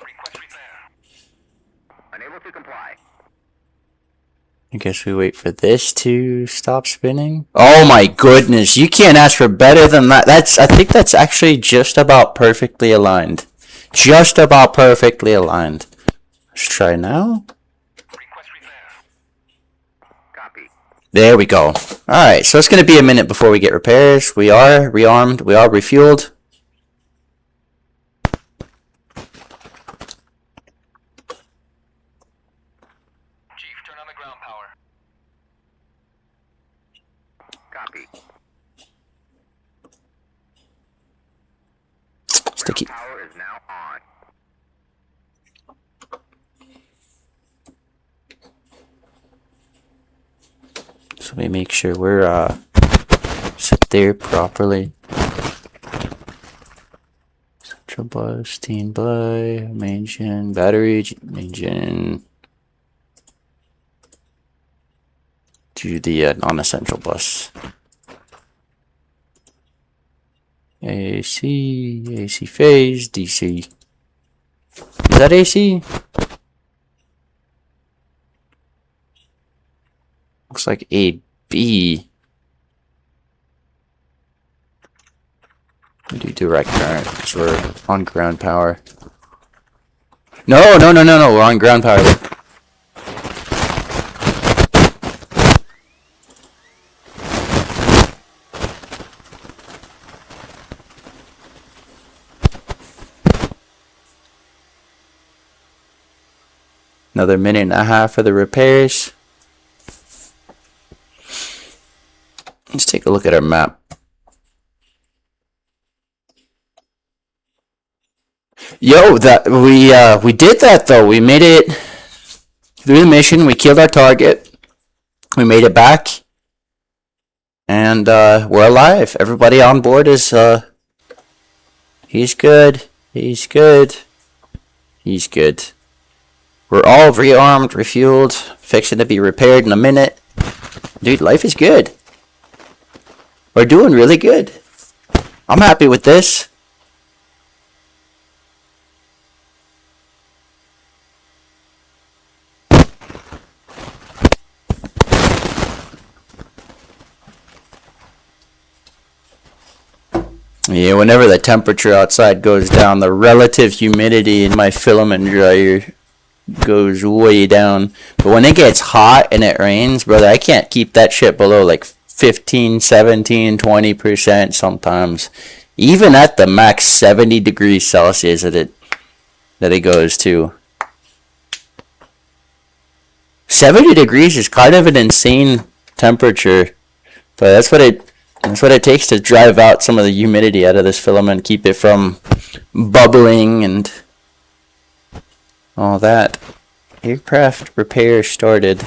Speaker 3: Request repair. Unable to comply.
Speaker 1: I guess we wait for this to stop spinning. Oh my goodness, you can't ask for better than that. I think that's actually just about perfectly aligned. Just about perfectly aligned. Let's try now.
Speaker 3: Request repair. Copy.
Speaker 1: There we go. Alright, so it's going to be a minute before we get repairs. We are rearmed. We are refueled.
Speaker 3: Chief, turn on the ground power. Copy.
Speaker 1: Stick keep.
Speaker 3: Power is now on.
Speaker 1: So we make sure we're set there properly. Central bus, teen by, main gen, battery, main gen. To the non-essential bus. AC phase, DC. Is that AC? Looks like AB. We do direct current because we're on ground power. No, we're on ground power. Another minute and a half for the repairs. Let's take a look at our map. Yo, that we did that though. We made it through the mission. We killed our target. We made it back, and we're alive. Everybody on board is he's good. He's good. He's good. We're all rearmed, refueled, fixing to be repaired in a minute. Dude, life is good. We're doing really good. I'm happy with this. Yeah, whenever the temperature outside goes down, the relative humidity in my filament dryer goes way down. But when it gets hot and it rains, brother, I can't keep that shit below like 15, 17, 20% sometimes. Even at the max 70 degrees Celsius that it goes to. 70 degrees is kind of an insane temperature. But that's what it takes to drive out some of the humidity out of this filament, keep it from bubbling and all that. Aircraft repair started.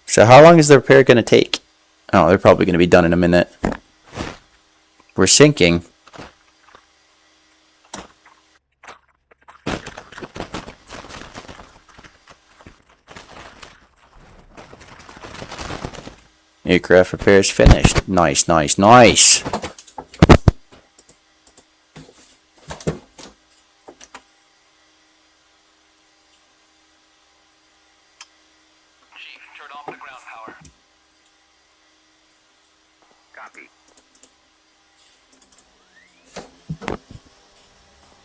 Speaker 1: So how long is the repair going to take? Oh, they're probably going to be done in a minute. We're sinking. Aircraft repairs finished. Nice, nice, nice.
Speaker 3: Chief, turn off the ground power. Copy.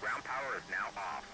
Speaker 3: Ground power is now off.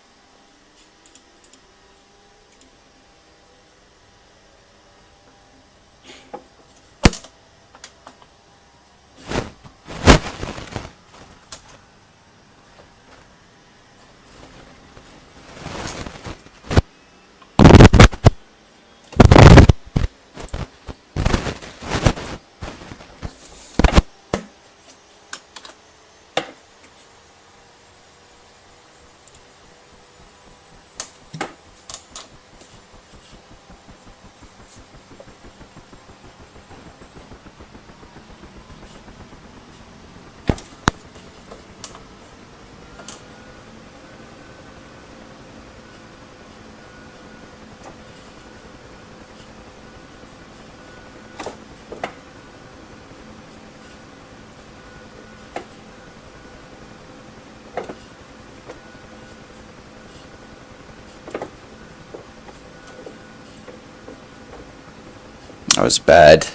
Speaker 1: That was bad.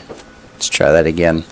Speaker 1: Let's try that again.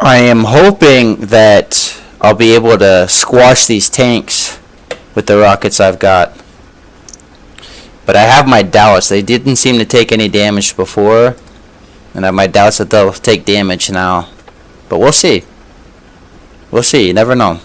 Speaker 1: I am hoping that I'll be able to squash these tanks with the rockets I've got. But I have my doubts. They didn't seem to take any damage before, and I have my doubts that they'll take damage now. But we'll see. We'll see. You never know.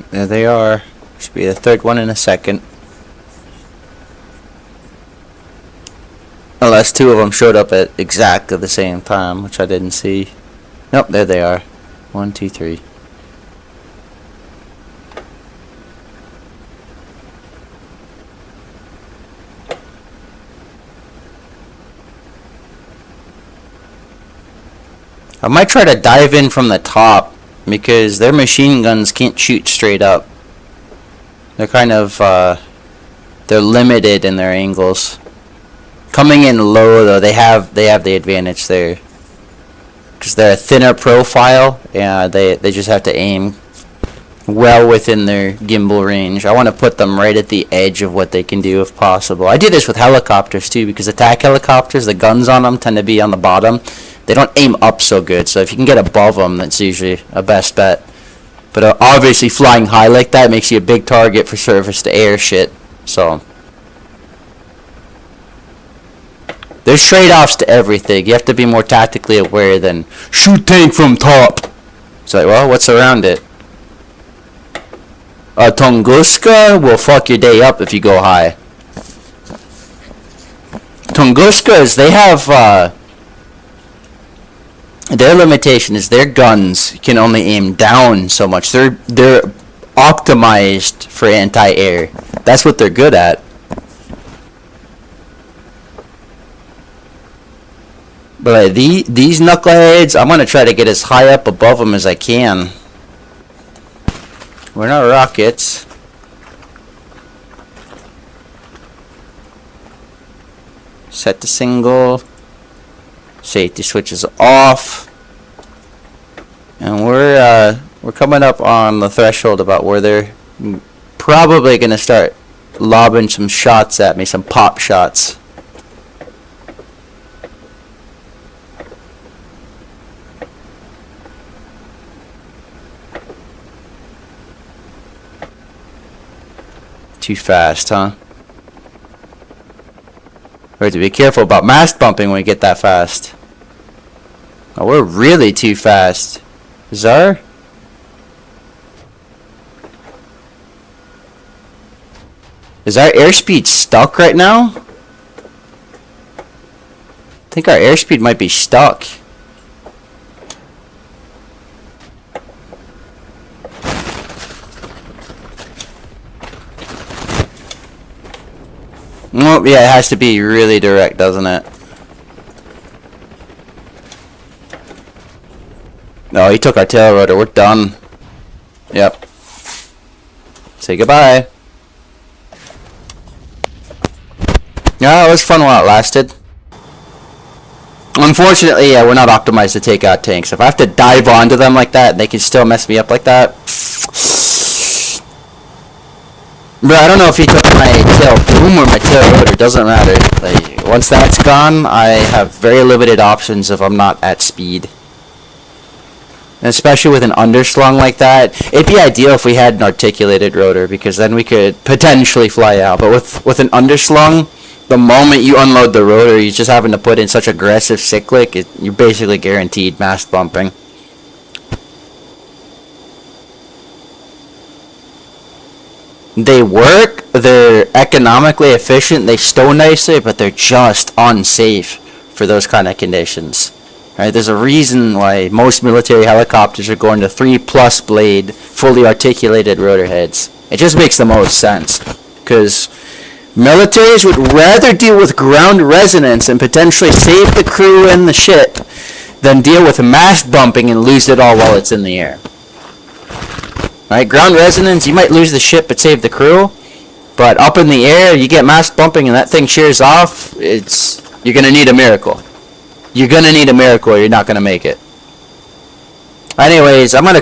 Speaker 1: There they are. Should be the third one in a second. Unless two of them showed up at exactly the same time, which I didn't see. Nope, there they are. 1, 2, 3. I might try to dive in from the top, because their machine guns can't shoot straight up. They're kind of, they're limited in their angles. Coming in low, though, they have the advantage there. Because they're a thinner profile, and they just have to aim well within their gimbal range. I want to put them right at the edge of what they can do if possible. I do this with helicopters, too, because attack helicopters, the guns on them tend to be on the bottom. They don't aim up so good, so if you can get above them, that's usually a best bet. But obviously flying high like that makes you a big target for surface-to-air shit, so. There's trade-offs to everything. You have to be more tactically aware than, shoot tank from top! It's like, well, what's around it? Tunguska will fuck your day up if you go high. Tunguskas, they have, their limitation is their guns can only aim down so much. They're optimized for anti-air. That's what they're good at. But like, these knuckleheads, I'm gonna try to get as high up above them as I can. We're not rockets. Set to single. Safety switch is off. And we're coming up on the threshold about where they're probably gonna start lobbing some shots at me, some pop shots. Too fast, huh? We have to be careful about mast bumping when we get that fast. Oh, we're really too fast. Is our airspeed stuck right now? I think our airspeed might be stuck. Oh, yeah, it has to be really direct, doesn't it? No, he took our tail rotor. We're done. Yep. Say goodbye. Yeah, it was fun while it lasted. Unfortunately, yeah, we're not optimized to take out tanks. If I have to dive onto them like that, they can still mess me up like that. Bro, I don't know if he took my tail boom or my tail rotor. Doesn't matter. Like, once that's gone, I have very limited options if I'm not at speed. And especially with an underslung like that, it'd be ideal if we had an articulated rotor, because then we could potentially fly out. But with an underslung, the moment you unload the rotor, you're just having to put in such aggressive cyclic, you're basically guaranteed mast bumping. They work, they're economically efficient, they stow nicely, but they're just unsafe for those kind of conditions. Right? There's a reason why most military helicopters are going to 3+ blade, fully articulated rotor heads. It just makes the most sense, because militaries would rather deal with ground resonance and potentially save the crew and the ship than deal with mast bumping and lose it all while it's in the air. Right, ground resonance, you might lose the ship but save the crew, but up in the air, you get mast bumping and that thing shears off, you're gonna need a miracle. You're gonna need a miracle or you're not gonna make it. Anyways, I'm gonna